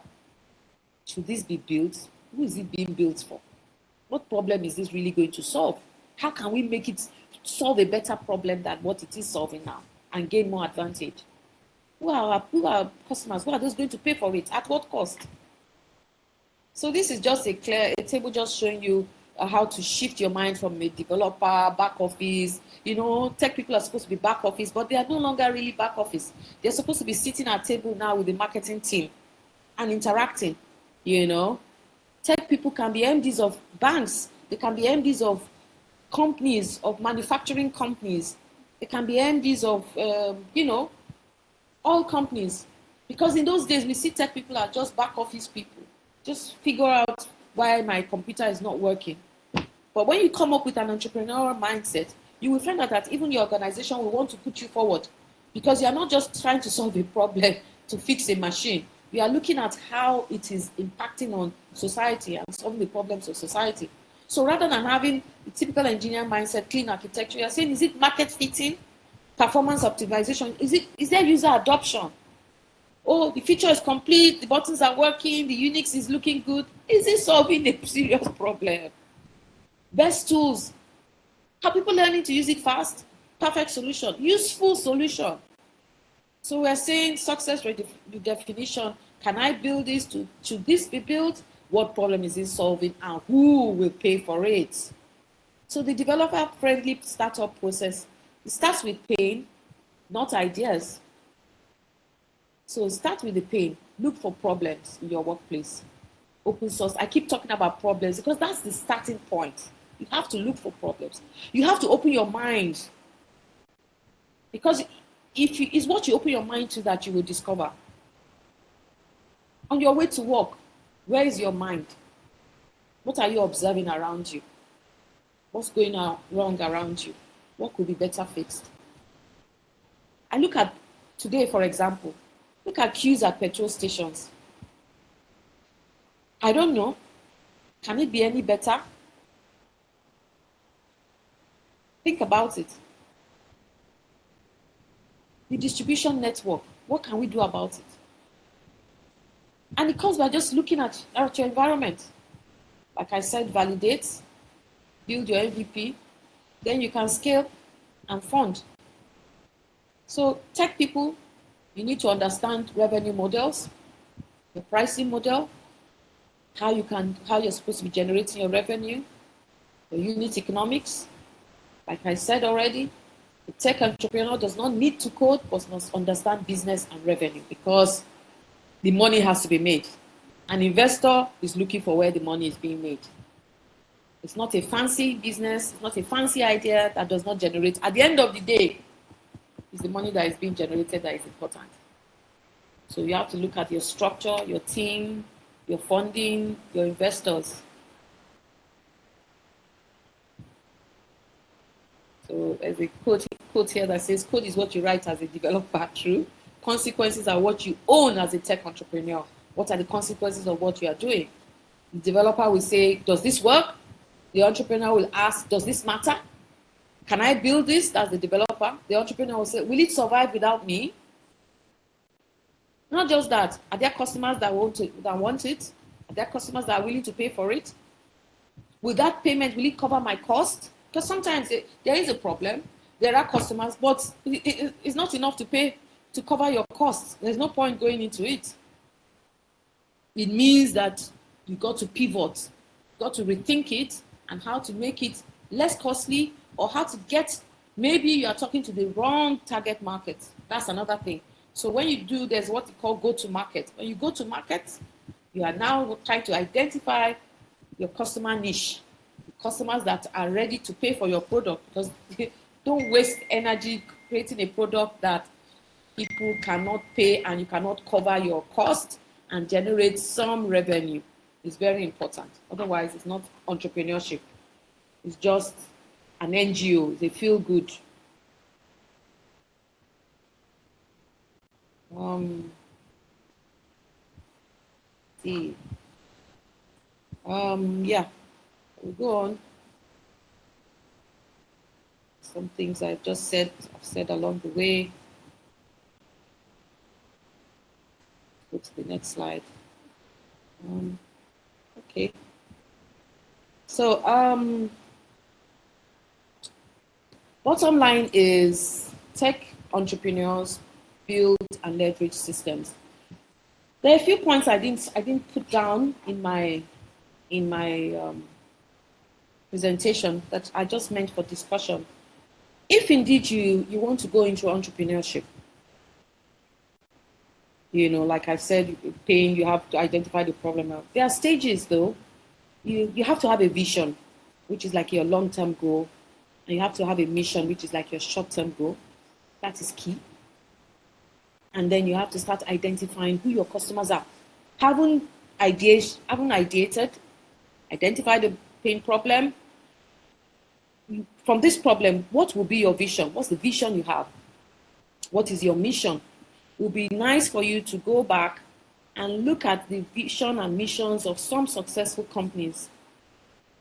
Should this be built? Who is it being built for? What problem is this really going to solve? How can we make it solve a better problem than what it is solving now and gain more advantage? Who are our customers? Who are those going to pay for it? At what cost? So this is just a table just showing you how to shift your mind from a developer, back office. Tech people are supposed to be back office, but they are no longer really back office. They're supposed to be sitting at a table now with the marketing team and interacting. Tech people can be MDs of banks. They can be MDs of companies, of manufacturing companies. They can be MDs of, all companies. Because in those days, we see tech people are just back office people. Just figure out why my computer is not working. But when you come up with an entrepreneurial mindset, you will find out that even your organization will want to put you forward, because you are not just trying to solve a problem to fix a machine. You are looking at how it is impacting on society and solving the problems of society. So rather than having the typical engineer mindset, clean architecture, you are saying, is it market fitting, performance optimization? Is there user adoption? Oh, the feature is complete, the buttons are working, the Unix is looking good. Is it solving a serious problem? Best tools. Are people learning to use it fast? Perfect solution. Useful solution. So we're saying success definition. Can I build this? Should this be built? What problem is it solving? And who will pay for it? So the developer-friendly startup process, it starts with pain, not ideas. So start with the pain. Look for problems in your workplace. Open source. I keep talking about problems because that's the starting point. You have to look for problems. You have to open your mind. Because it's what you open your mind to that you will discover. On your way to work, where is your mind? What are you observing around you? What's going on wrong around you? What could be better fixed? I look at today, for example. Look at queues at petrol stations. I don't know. Can it be any better? Think about it. The distribution network, what can we do about it? And it comes by just looking at your environment. Like I said, validate, build your MVP, then you can scale and fund. So tech people, you need to understand revenue models, the pricing model, how you're supposed to be generating your revenue, the unit economics. Like I said already, the tech entrepreneur does not need to code, but must understand business and revenue, because the money has to be made. An investor is looking for where the money is being made. It's not a fancy business, it's not a fancy idea that does not generate. At the end of the day, it's the money that is being generated that is important. So you have to look at your structure, your team, your funding, your investors. So there's a quote here that says, code is what you write as a developer, true. Consequences are what you own as a tech entrepreneur. What are the consequences of what you are doing? The developer will say, does this work? The entrepreneur will ask, does this matter? Can I build this? That's the developer. The entrepreneur will say, will it survive without me? Not just that. Are there customers that want it? Are there customers that are willing to pay for it? Will that payment, will it cover my cost? Because sometimes there is a problem. There are customers, but it's not enough to cover your costs. There's no point going into it. It means that you got to pivot, got to rethink it, and how to make it less costly, or how to get, maybe you are talking to the wrong target market. That's another thing. So when you do, there's what you call go to market. When you go to market, you are now trying to identify your customer niche, the customers that are ready to pay for your product, because don't waste energy creating a product that people cannot pay and you cannot cover your cost and generate some revenue. It's very important. Otherwise, it's not entrepreneurship. It's just an NGO. They feel good. Yeah, we'll go on. Some things I've said along the way. Go to the next slide. Okay. So, bottom line is tech entrepreneurs build and leverage systems. There are a few points I didn't put down in my presentation that I just meant for discussion. If indeed you want to go into entrepreneurship, like I said, pain, you have to identify the problem. There are stages though. You have to have a vision, which is like your long-term goal, and you have to have a mission, which is like your short-term goal. That is key. And then you have to start identifying who your customers are. Haven't ideated, identify the pain problem. From this problem, what will be your vision? What's the vision you have? What is your mission? It would be nice for you to go back and look at the vision and missions of some successful companies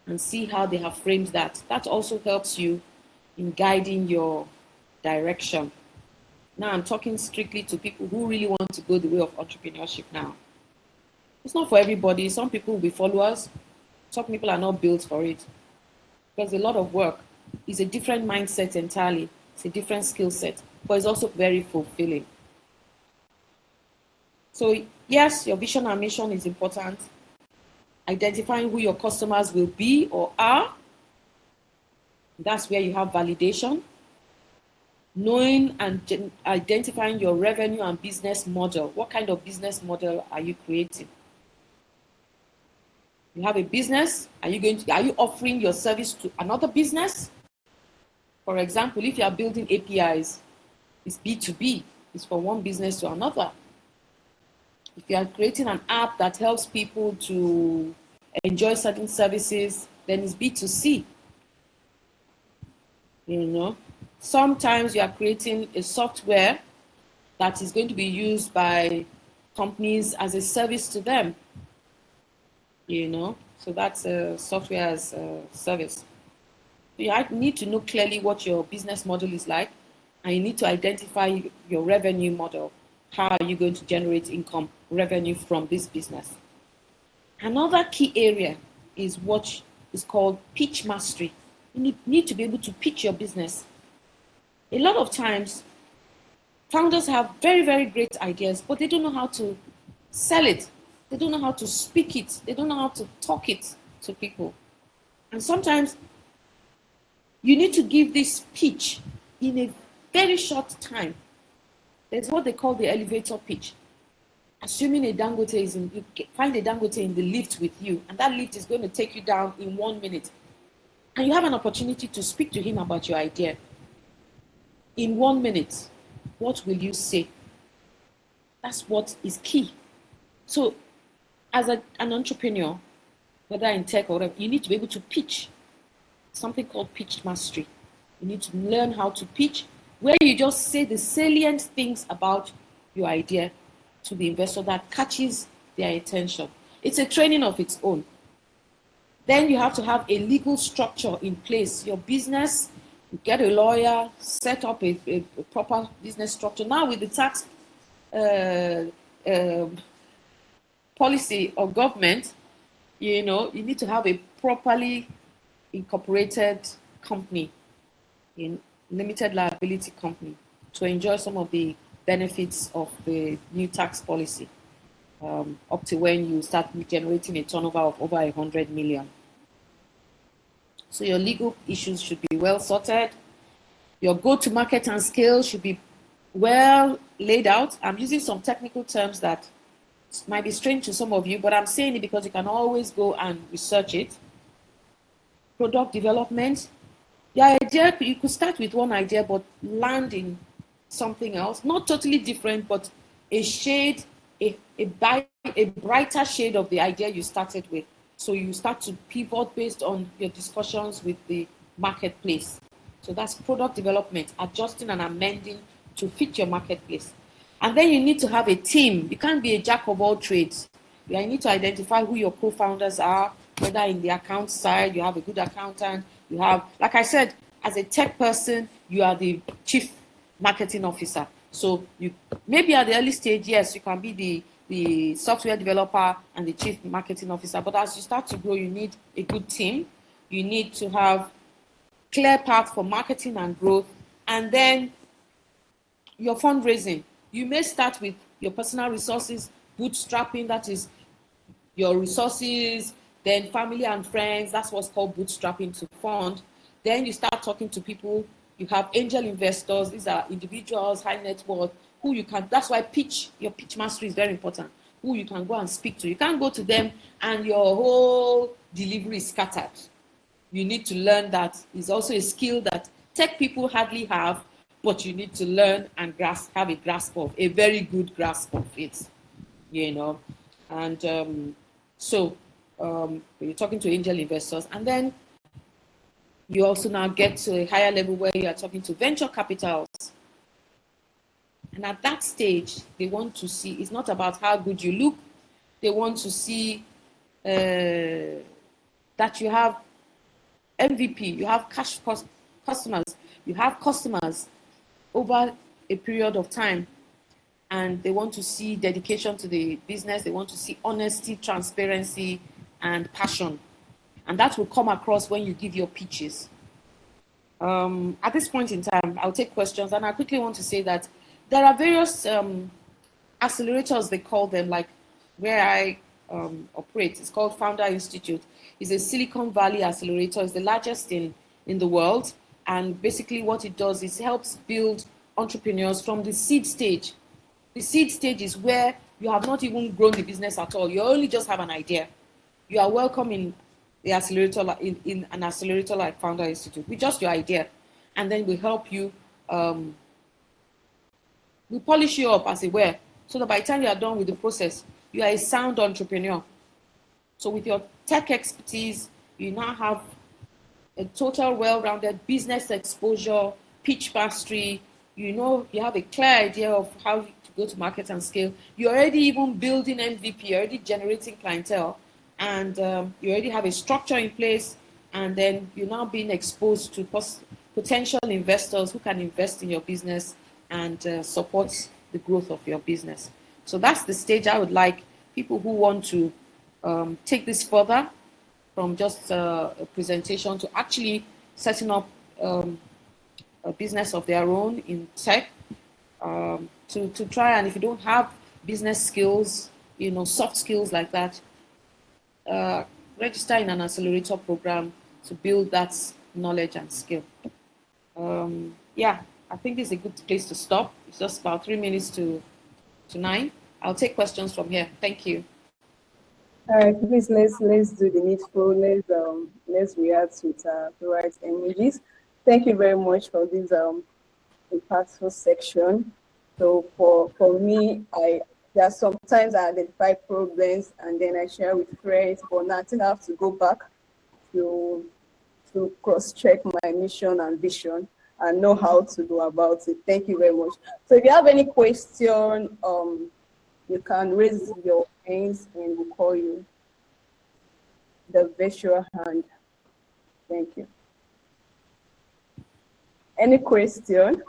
and see how they have framed that. That also helps you in guiding your direction. Now I'm talking strictly to people who really want to go the way of entrepreneurship now. It's not for everybody. Some people will be followers. Some people are not built for it. Because a lot of work is a different mindset entirely. It's a different skill set, but it's also very fulfilling. So yes, your vision and mission is important. Identifying who your customers will be or are. That's where you have validation. Knowing and identifying your revenue and business model. What kind of business model are you creating? You have a business. Are you offering your service to another business? For example, if you are building APIs, it's B2B. It's from one business to another. If you are creating an app that helps people to enjoy certain services, then it's B2C. Sometimes you are creating a software that is going to be used by companies as a service to them. So that's a software as a service. You need to know clearly what your business model is like, and you need to identify your revenue model. How are you going to generate income, revenue from this business? Another key area is what is called pitch mastery. You need to be able to pitch your business. A lot of times, founders have very, very great ideas, but they don't know how to sell it. They don't know how to speak it. They don't know how to talk it to people. And sometimes you need to give this pitch in a very short time. There's what they call the elevator pitch. Assuming a Dangote you find a Dangote in the lift with you, and that lift is going to take you down in 1 minute. And you have an opportunity to speak to him about your idea. In 1 minute, what will you say? That's what is key. So, as an entrepreneur, whether in tech or whatever, you need to be able to pitch. Something called pitch mastery. You need to learn how to pitch, where you just say the salient things about your idea to the investor that catches their attention. It's a training of its own. Then you have to have a legal structure in place. Your business, you get a lawyer, set up a proper business structure. Now with the tax policy of government, you need to have a properly incorporated company, in limited liability company, to enjoy some of the benefits of the new tax policy, up to when you start generating a turnover of over 100 million. So your legal issues should be well sorted. Your go-to-market and scale should be well laid out. I'm using some technical terms that might be strange to some of you, but I'm saying it because you can always go and research it. Product development. The idea, you could start with one idea, but land in something else, not totally different, but a shade, a brighter shade of the idea you started with. So you start to pivot based on your discussions with the marketplace. So that's product development, adjusting and amending to fit your marketplace. And then you need to have a team. You can't be a jack of all trades. You need to identify who your co-founders are, whether in the account side, you have a good accountant, you have, like I said, as a tech person, you are the chief marketing officer. So you maybe at the early stage, yes, you can be the software developer and the chief marketing officer. But as you start to grow, you need a good team. You need to have clear path for marketing and growth. And then your fundraising. You may start with your personal resources, bootstrapping, that is your resources, then family and friends, that's what's called bootstrapping to fund. Then you start talking to people, you have angel investors, these are individuals, high net worth, who you can, that's why your pitch mastery is very important, who you can go and speak to. You can't go to them and your whole delivery is scattered. You need to learn that. It's also a skill that tech people hardly have, but you need to learn and have a grasp of, a very good grasp of it, you know. And you're talking to angel investors, and then you also now get to a higher level where you are talking to venture capitals. And at that stage, they want to see, it's not about how good you look, they want to see that you have MVP, you have cash customers, you have customers over a period of time, and they want to see dedication to the business, they want to see honesty, transparency, and passion. And that will come across when you give your pitches. At this point in time, I'll take questions, and I quickly want to say that there are various accelerators, they call them, like where I operate. It's called Founder Institute. It's a Silicon Valley accelerator. It's the largest in the world. And basically what it does is helps build entrepreneurs from the seed stage. The seed stage is where you have not even grown the business at all. You only just have an idea. You are welcome in the accelerator, in an accelerator like Founder Institute with just your idea. And then we help you, we polish you up, as it were, so that by the time you are done with the process, you are a sound entrepreneur. So with your tech expertise, you now have a total well-rounded business exposure, pitch mastery. You know, you have a clear idea of how to go to market and scale. You're already even building MVP, you're already generating clientele, and you already have a structure in place, and then you're now being exposed to potential investors who can invest in your business and support the growth of your business. So that's the stage I would like people who want to take this further from just a presentation to actually setting up a business of their own in tech, to try, and if you don't have business skills, you know, soft skills like that, register in an accelerator program to build that knowledge and skill. Yeah, I think it's a good place to stop. It's just about 3 minutes to 9. I'll take questions from here. Thank you. All right, please let's do the needful. Let's react with the right emojis. Thank you very much for this impactful section. So for me, there are sometimes I identify problems and then I share with friends, but now I think I have to go back to cross-check my mission and vision and know how to go about it. Thank you very much. So if you have any question, you can raise your hands and we'll call you the virtual hand. Thank you. Any question?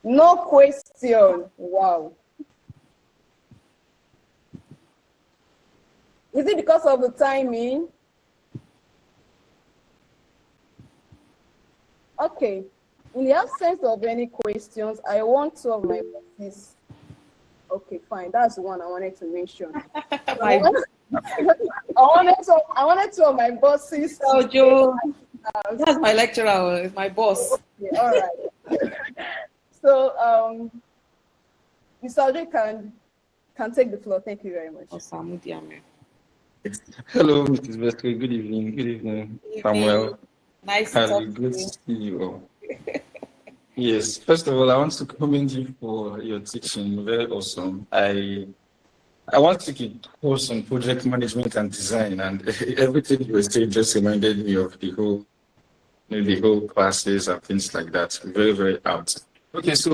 No question. Wow. Is it because of the timing? Okay. In the absence of any questions, I want two of my bosses. Okay, fine. That's the one I wanted to mention. I wanted two of my bosses. Oh, Joe. That's my lecturer, my boss. Okay, all right. So, Mr. Ode can take the floor. Thank you very much. Hello, Mrs. Vesiri. Good evening. Good evening, Samuel. Nice to talk to Good you. to see you all. Yes, first of all, I want to commend you for your teaching. Very awesome. I want to take a course on project management and design, and everything you were saying just reminded me of the whole classes and things like that. Very, very apt. Okay, so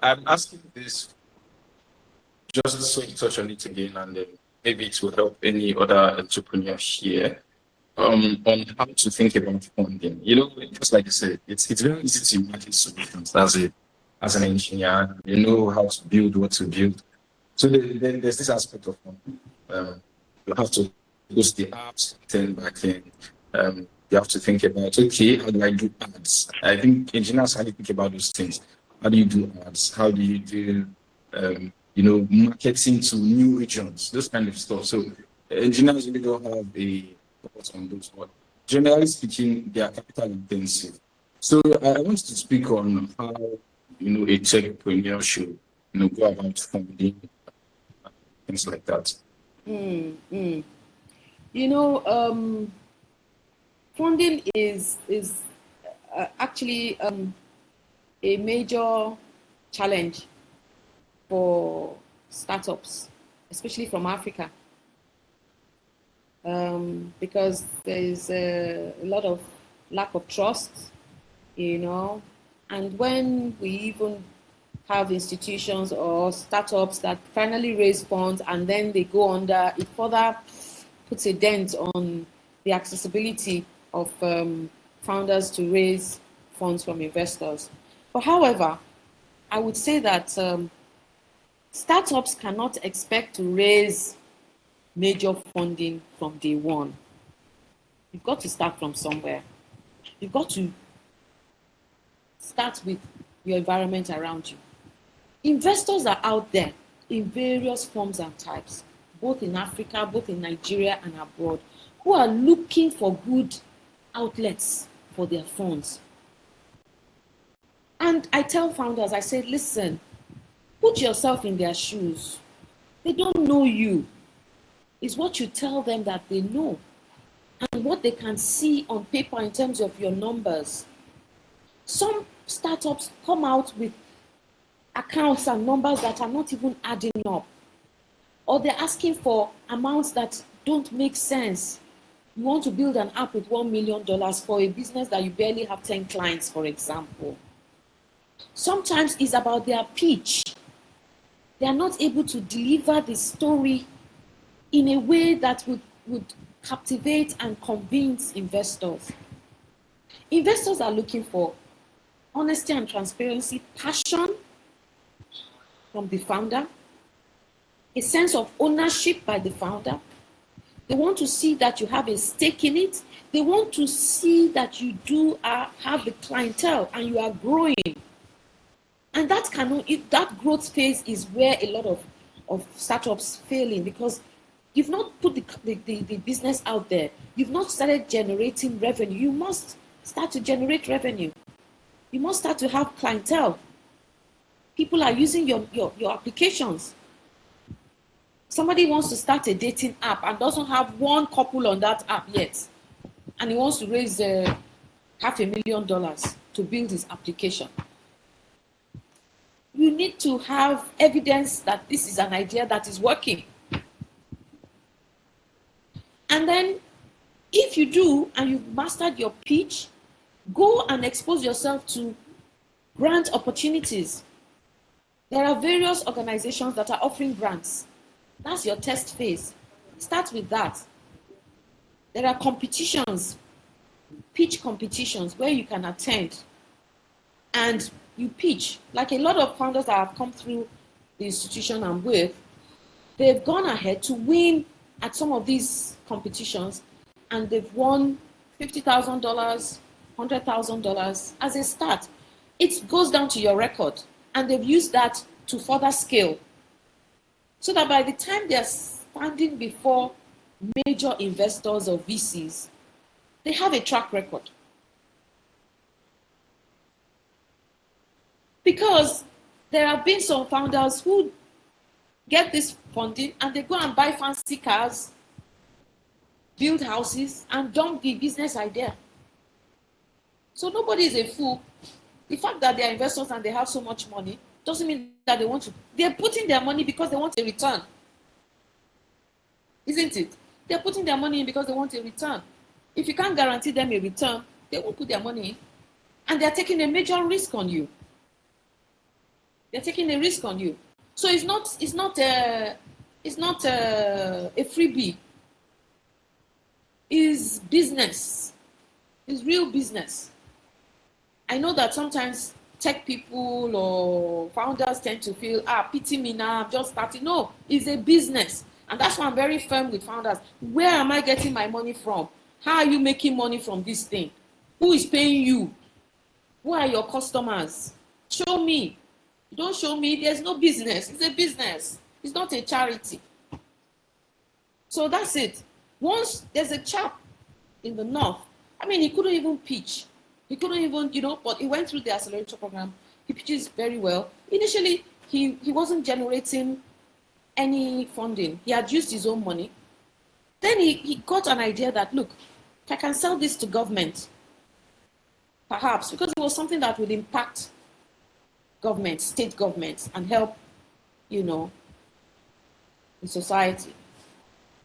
I'm asking this just so you touch on it again, and then maybe it will help any other entrepreneurs here on how to think about funding. You know, just like I said, it's very easy to imagine solutions as an engineer. You know how to build, what to build. So then there's this aspect of funding. You have to host the apps, then back end. You have to think about, okay, how do I do ads? I think engineers have to think about those things. How do you do ads? How do you do, marketing to new regions? Those kind of stuff. So engineers really don't have a focus on those. But generally speaking, they are capital intensive. So I want to speak on how a techpreneur should go about funding things like that. Funding is actually a major challenge for startups, especially from Africa, because there is a lot of lack of trust, and when we even have institutions or startups that finally raise funds and then they go under, it further puts a dent on the accessibility of founders to raise funds from investors. But however, I would say that startups cannot expect to raise major funding from day one. You've got to start from somewhere. You've got to start with your environment around you. Investors are out there in various forms and types, both in Africa, both in Nigeria and abroad, who are looking for good outlets for their funds. And I tell founders, I say, listen, put yourself in their shoes. They don't know you. It's what you tell them that they know and what they can see on paper in terms of your numbers. Some startups come out with accounts and numbers that are not even adding up, or they're asking for amounts that don't make sense. You want to build an app with $1 million for a business that you barely have 10 clients, for example. Sometimes it's about their pitch. They are not able to deliver the story in a way that would captivate and convince investors. Investors are looking for honesty and transparency, passion from the founder, a sense of ownership by the founder. They want to see that you have a stake in it. They want to see that you do have the clientele and you are growing. And that growth phase is where a lot of startups fail in, because you've not put the business out there. You've not started generating revenue. You must start to generate revenue. You must start to have clientele. People are using your applications. Somebody wants to start a dating app and doesn't have one couple on that app yet, and he wants to raise $500,000 to build his application. You need to have evidence that this is an idea that is working. And then if you do and you've mastered your pitch, go and expose yourself to grant opportunities. There are various organizations that are offering grants. That's your test phase. Start with that. There are competitions, pitch competitions, where you can attend and you pitch. Like a lot of founders that have come through the institution I'm with, they've gone ahead to win at some of these competitions, and they've won $50,000, $100,000 as a start. It goes down to your record, and they've used that to further scale, so that by the time they're standing before major investors or VCs, they have a track record. Because there have been some founders who get this funding and they go and buy fancy cars, build houses, and dump the business idea. So nobody is a fool. The fact that they are investors and they have so much money doesn't mean that they want to. They're putting their money because they want a return. Isn't it? They're putting their money in because they want a return. If you can't guarantee them a return, they won't put their money in. And they're taking a major risk on you. They're taking a risk on you. So it's not a freebie. It's business. It's real business. I know that sometimes tech people or founders tend to feel, pity me now, I'm just starting. No, it's a business. And that's why I'm very firm with founders. Where am I getting my money from? How are you making money from this thing? Who is paying you? Who are your customers? Show me. You don't show me, there's no business. It's a business. It's not a charity. So that's it. Once there's a chap in the north, I mean, he couldn't even pitch. He couldn't even, but he went through the accelerator program. He pitches very well. Initially, he wasn't generating any funding. He had used his own money. Then he got an idea that, look, if I can sell this to government, perhaps, because it was something that would impact government, state governments, and help, the society.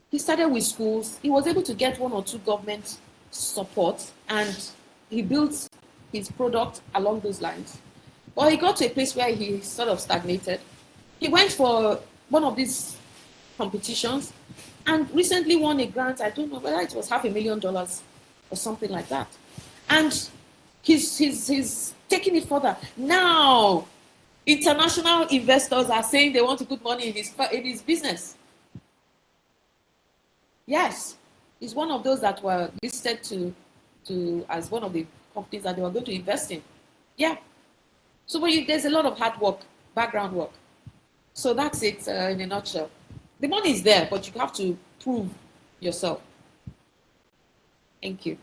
He started with schools. He was able to get 1 or 2 government support, and he built his product along those lines. But he got to a place where he sort of stagnated. He went for one of these competitions and recently won a grant. I don't know whether it was $500,000 or something like that. And he's taking it further. Now, international investors are saying they want to put money in his business. Yes, he's one of those that were listed to as one of the companies that they were going to invest in. Yeah. So there's a lot of hard work, background work. So that's it in a nutshell. The money is there, but you have to prove yourself. Thank you.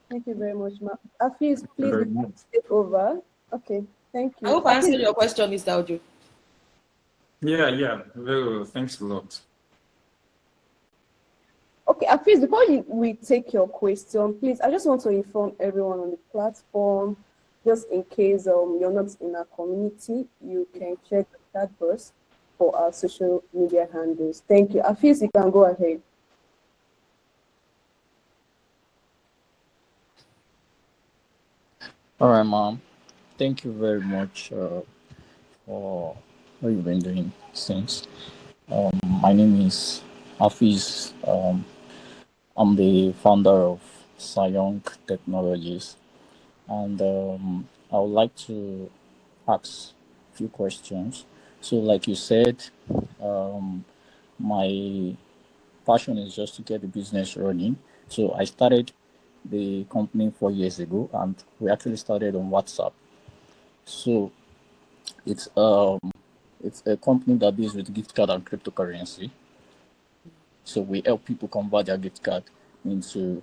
Thank you very much, Ma. Afis, please take over. Okay, thank you. I hope I answered your question, Mr. Ojo. Yeah, very well. Thanks a lot. Okay, Afis, before we take your question, please, I just want to inform everyone on the platform, just in case you're not in our community, you can check the chat box for our social media handles. Thank you. Afis, you can go ahead. All right, Mom. Thank you very much for what you've been doing since. My name is Hafiz. I'm the founder of Sayong Technologies, and I would like to ask a few questions. So, like you said, my passion is just to get the business running. So I started the company 4 years ago, and we actually started on WhatsApp. So it's a company that deals with gift card and cryptocurrency. So we help people convert their gift card into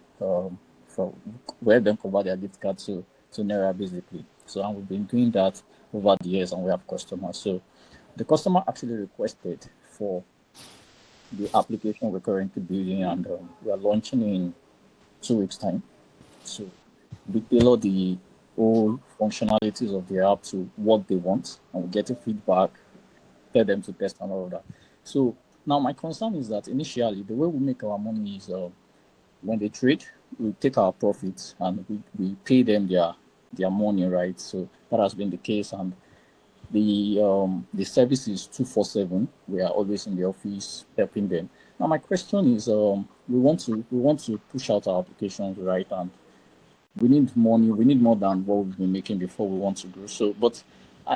convert their gift card to Naira basically. So and we've been doing that over the years, and we have customers. So the customer actually requested for the application we're currently building, and we are launching in 2 weeks' time. So we tailor the whole functionalities of the app to what they want, and we get feedback, tell them to test and all of that. So now my concern is that initially the way we make our money is when they trade, we take our profits and we pay them their money, right? So that has been the case, and the service is 24/7. We are always in the office helping them. Now my question is, we want to push out our applications, right? And we need money. We need more than what we've been making before we want to grow. So, but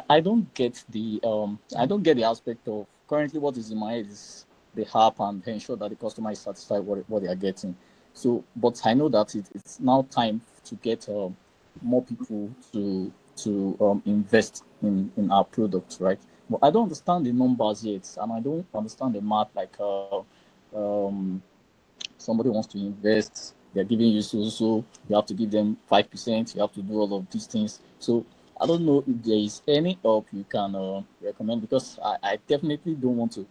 I don't get the aspect of currently what is in my head is the app and ensure that the customer is satisfied with what they are getting. So, but I know that it's now time to get more people to invest in our products, right? But I don't understand the numbers yet, and I don't understand the math. Like, somebody wants to invest, they're giving you so you have to give them 5%. You have to do all of these things. So I don't know if there is any help you can recommend, because I definitely don't want to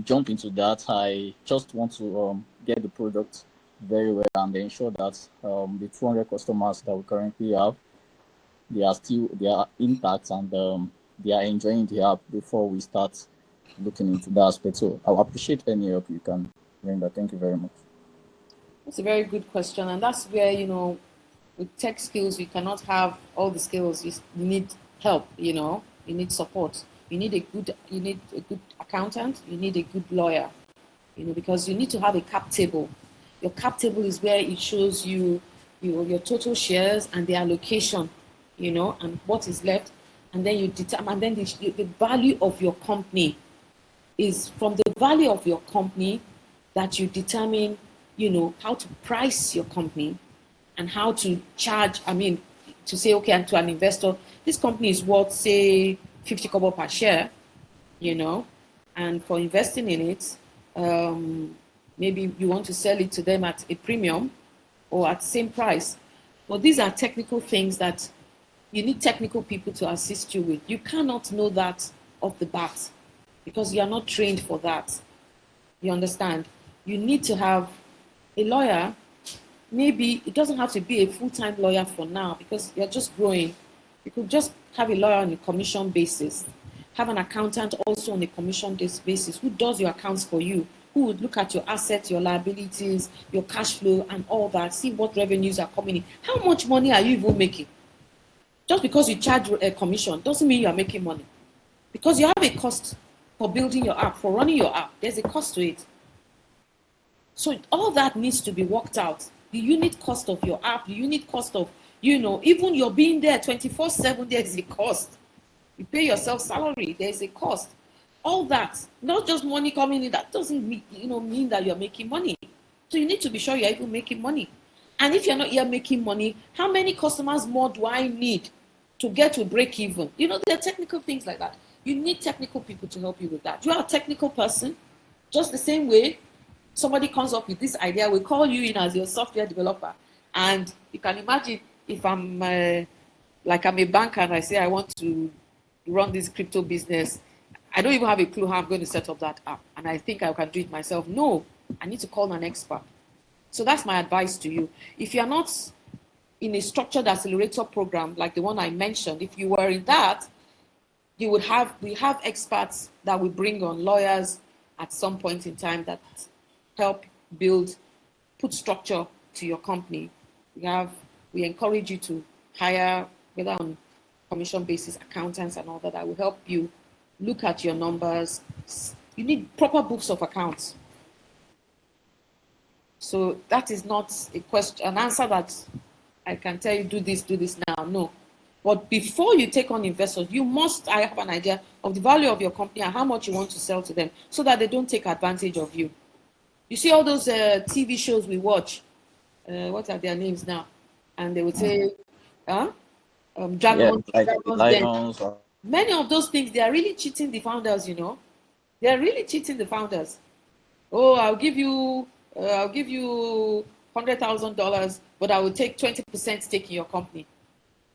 jump into that. I just want to get the product very well and ensure that the 200 customers that we currently have, they are intact and they are enjoying the app before we start looking into that aspect. So I'll appreciate any help you can render. Thank you very much. That's a very good question, and that's where, with tech skills, you cannot have all the skills. You need help. You need support. You need a good accountant. You need a good lawyer. Because you need to have a cap table. Your cap table is where it shows you, your total shares and the allocation, and what is left, and then you determine. And then the value of your company is from the value of your company that you determine, how to price your company and how to charge, to say, okay, and to an investor, this company is worth, say, 50 kobo per share, and for investing in it, maybe you want to sell it to them at a premium or at the same price. But these are technical things that you need technical people to assist you with. You cannot know that off the bat because you are not trained for that. You understand? You need to have a lawyer. Maybe it doesn't have to be a full-time lawyer for now because you're just growing. You could just have a lawyer on a commission basis. Have an accountant also on a commission basis who does your accounts for you, who would look at your assets, your liabilities, your cash flow and all that, see what revenues are coming in. How much money are you even making? Just because you charge a commission doesn't mean you're making money. Because you have a cost for building your app, for running your app. There's a cost to it. So all that needs to be worked out. The unit cost of your app, the unit cost of, even you're being there 24/7, there's a cost. You pay yourself salary, there's a cost. All that, not just money coming in, that doesn't mean that you're making money. So you need to be sure you're even making money. And if you're not here making money, how many customers more do I need to get to break even? There are technical things like that. You need technical people to help you with that. You are a technical person, just the same way somebody comes up with this idea, we call you in as your software developer. And you can imagine if I'm a banker and I say I want to run this crypto business, I don't even have a clue how I'm going to set up that app. And I think I can do it myself. No, I need to call an expert. So that's my advice to you. If you're not in a structured accelerator program like the one I mentioned, if you were in that, we have experts that we bring on, lawyers at some point in time that help put structure to your company. We encourage you to hire, whether on commission basis, accountants and all that will help you look at your numbers. You need proper books of accounts. So that is not an answer that I can tell you, do this now. No. But before you take on investors, you must have an idea of the value of your company and how much you want to sell to them so that they don't take advantage of you. You see all those TV shows we watch, what are their names now? And they would say, Dragons. Yeah, like Lions. Many of those things, they are really cheating the founders, They are really cheating the founders. Oh, I'll give you $100,000, but I will take 20% stake in your company.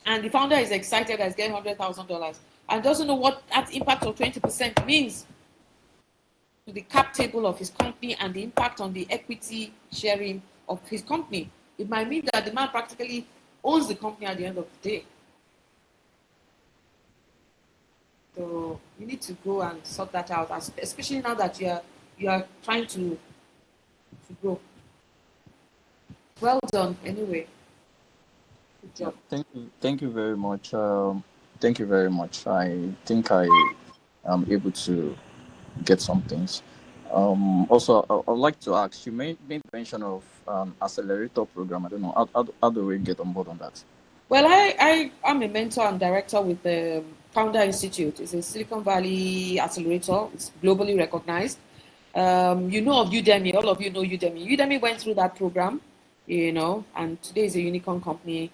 And the founder is excited as getting $100,000 and doesn't know what that impact of 20% means to the cap table of his company and the impact on the equity sharing of his company. It might mean that the man practically owns the company at the end of the day. So you need to go and sort that out, especially now that you are trying to grow. Well done, anyway. Good job. Thank you very much. Thank you very much. I think I am able to get some things. Also, I'd like to ask, you made mention of accelerator program. I don't know, how do we get on board on that? Well, I am a mentor and director with the Founder Institute. It's a Silicon Valley accelerator. It's globally recognized. You know of Udemy. All of you know Udemy. Udemy went through that program, and today is a unicorn company.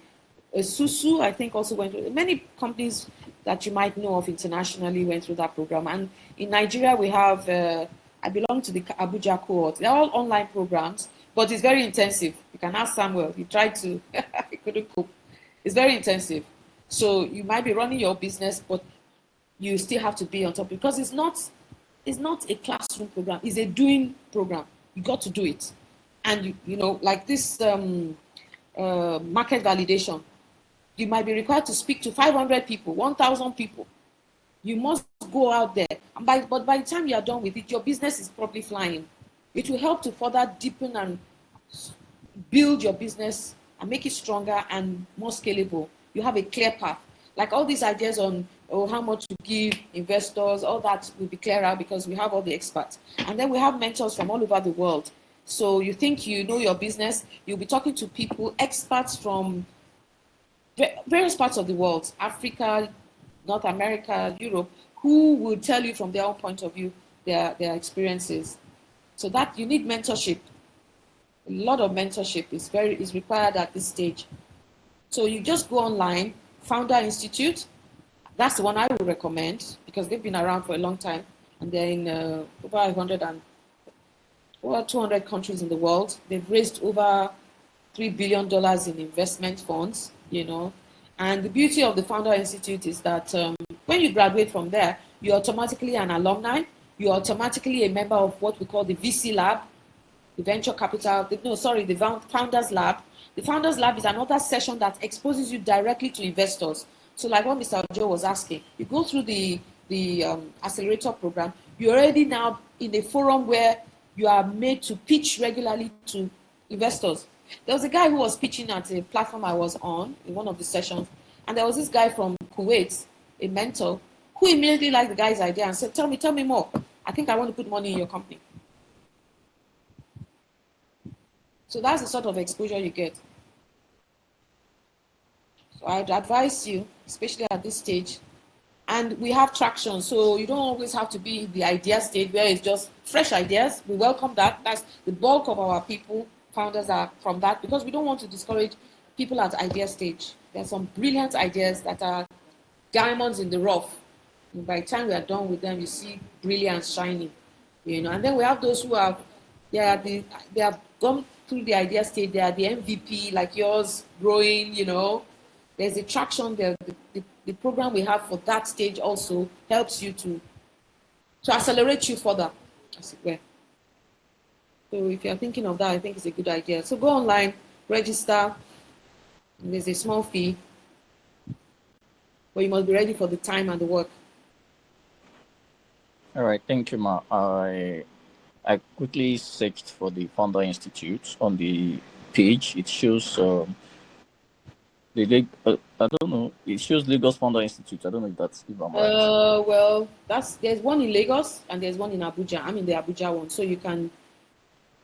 Susu, I think, also went through. Many companies that you might know of internationally went through that program. And in Nigeria, we have, I belong to the Abuja cohort. They're all online programs, but it's very intensive. You can ask Samuel. He tried to, he couldn't cope. It's very intensive. So you might be running your business, but you still have to be on top because it's not a classroom program. It's a doing program. You got to do it. And, like this market validation, you might be required to speak to 500 people, 1,000 people. You must go out there. But by the time you are done with it, your business is probably flying. It will help to further deepen and build your business and make it stronger and more scalable. You have a clear path. Like all these ideas on how much to give investors, all that will be clearer because we have all the experts. And then we have mentors from all over the world. So you think you know your business, you'll be talking to people, experts from various parts of the world, Africa, North America, Europe, who will tell you from their own point of view their experiences. So that you need mentorship. A lot of mentorship is required at this stage. So you just go online, Founder Institute. That's the one I would recommend because they've been around for a long time and they're in over 100 and over 200 countries in the world. They've raised over $3 billion in investment funds, you know. And the beauty of the Founder Institute is that when you graduate from there, you're automatically an alumni. You're automatically a member of what we call the VC Lab, the Venture Capital, the Founders Lab. The Founders Lab is another session that exposes you directly to investors. So like what Mr. Joe was asking, you go through the accelerator program, you're already now in a forum where you are made to pitch regularly to investors. There was a guy who was pitching at a platform I was on in one of the sessions, and there was this guy from Kuwait, a mentor, who immediately liked the guy's idea and said, tell me more. I think I want to put money in your company. So that's the sort of exposure you get. So I'd advise you, especially at this stage, and we have traction. So you don't always have to be the idea stage where it's just fresh ideas. We welcome that. That's the bulk of our people, founders are from that, because we don't want to discourage people at idea stage. There's some brilliant ideas that are diamonds in the rough. And by the time we are done with them, you see brilliance shining, you know. And then we have those who have, they have gone through the idea stage. They are the MVP, like yours, growing, you know. There's a traction there. The program we have for that stage also helps you to accelerate you further, as it were. So if you're thinking of that, I think it's a good idea. So go online, register. There's a small fee, but you must be ready for the time and the work. All right, thank you, Ma. I quickly searched for the Founder Institute on the page. It shows I don't know. It shows Lagos Founder Institute. I don't know if I'm right. Well, there's one in Lagos and there's one in Abuja. I'm in the Abuja one, so you can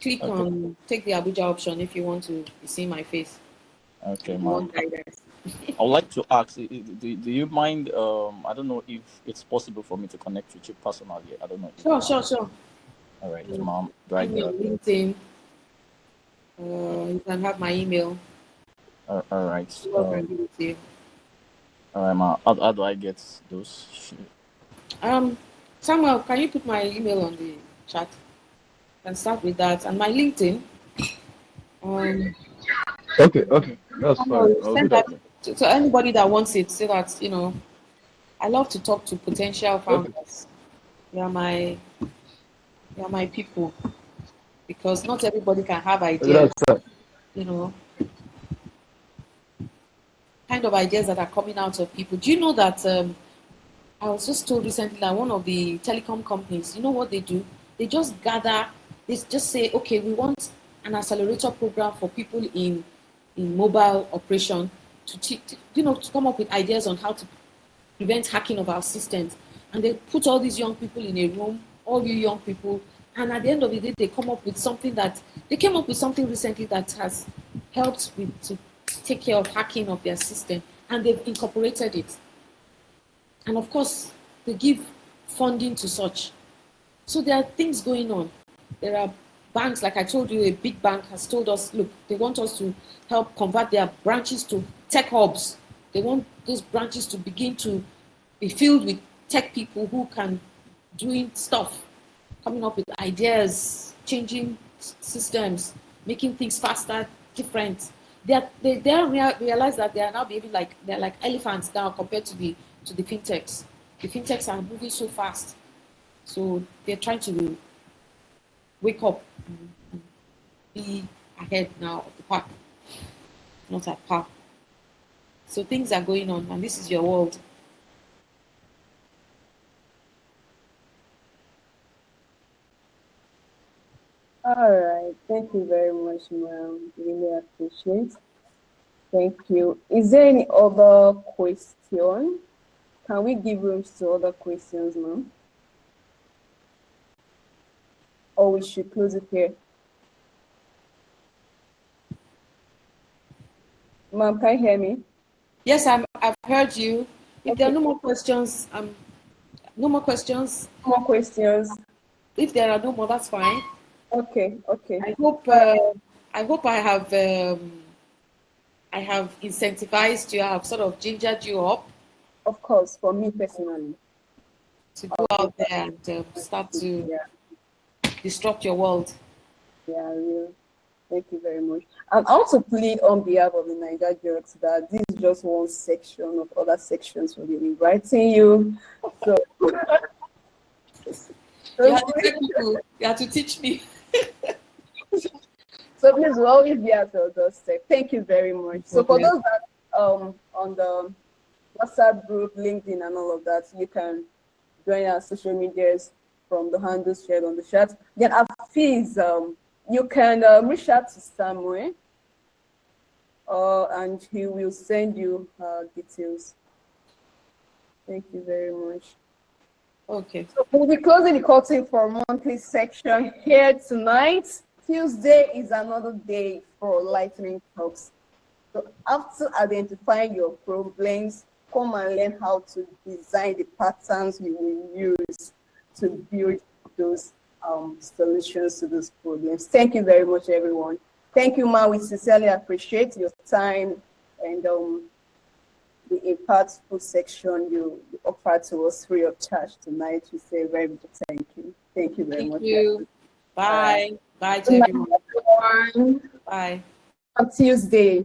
click on take the Abuja option if you want to see my face. Okay, ma'am. I would like to ask, do you mind? I don't know if it's possible for me to connect with you personally. I don't know. Sure. All right, ma'am. Right there. LinkedIn. You can have my email. All right. All right, ma'am. How do I get those? Samuel, can you put my email on the chat? I can start with that and my LinkedIn. Okay, that's fine. I'll do that. To anybody that wants it, so that you know, I love to talk to potential founders. They are my people, because not everybody can have ideas. You know, kind of ideas that are coming out of people. Do you know that? I was just told recently that one of the telecom companies, you know what they do? They just gather. They just say, okay, we want an accelerator program for people in mobile operation to come up with ideas on how to prevent hacking of our systems. And they put all these young people in a room, all you young people, and at the end of the day, they came up with something recently that has helped to take care of hacking of their system, and they've incorporated it. And of course, they give funding to such. So there are things going on. There are banks, like I told you, a big bank has told us, look, they want us to help convert their branches to tech hubs. They want those branches to begin to be filled with tech people who can doing stuff, coming up with ideas, changing systems, making things faster, different. They realize that they are now behaving like they're like elephants now compared to the fintechs. The fintechs are moving so fast, so they're trying to wake up and be ahead now of the pack, not at par. So things are going on, and this is your world. All right, thank you very much, ma'am. Really appreciate. Thank you. Is there any other question? Can we give room to other questions, ma'am? Or we should close it here? Ma'am, can you hear me? Yes, I've heard you. If there are no more questions, no more questions. More questions. If there are no more, that's fine. Okay. I hope I hope I have incentivized you. I have sort of gingered you up Of course, for me personally. to go out there and start to Yeah, disrupt your world. yeah, I will. Thank you very much. And also plead on behalf of the NAIJA-JUG that this is just one section of other sections we'll be inviting you. So, You have to teach me. so please, we'll always be at your doorstep. Thank you very much. So for those that on the WhatsApp group, LinkedIn, and all of that, you can join our social medias from the handles shared on the chat. Then Afiz, you can reach out to Samuel, and he will send you details. Thank you very much. Okay. So we'll be closing the curtain for monthly section here tonight. Tuesday is another day for lightning talks. So after identifying your problems, come and learn how to design the patterns you will use to build those solutions to those problems. Thank you very much, everyone. Thank you, Ma. We sincerely appreciate your time and the impactful section you offered to us free of charge tonight. We say very much thank you. Thank you very much. Thank you. Bye. Bye to everyone. Everyone. Bye. On Tuesday.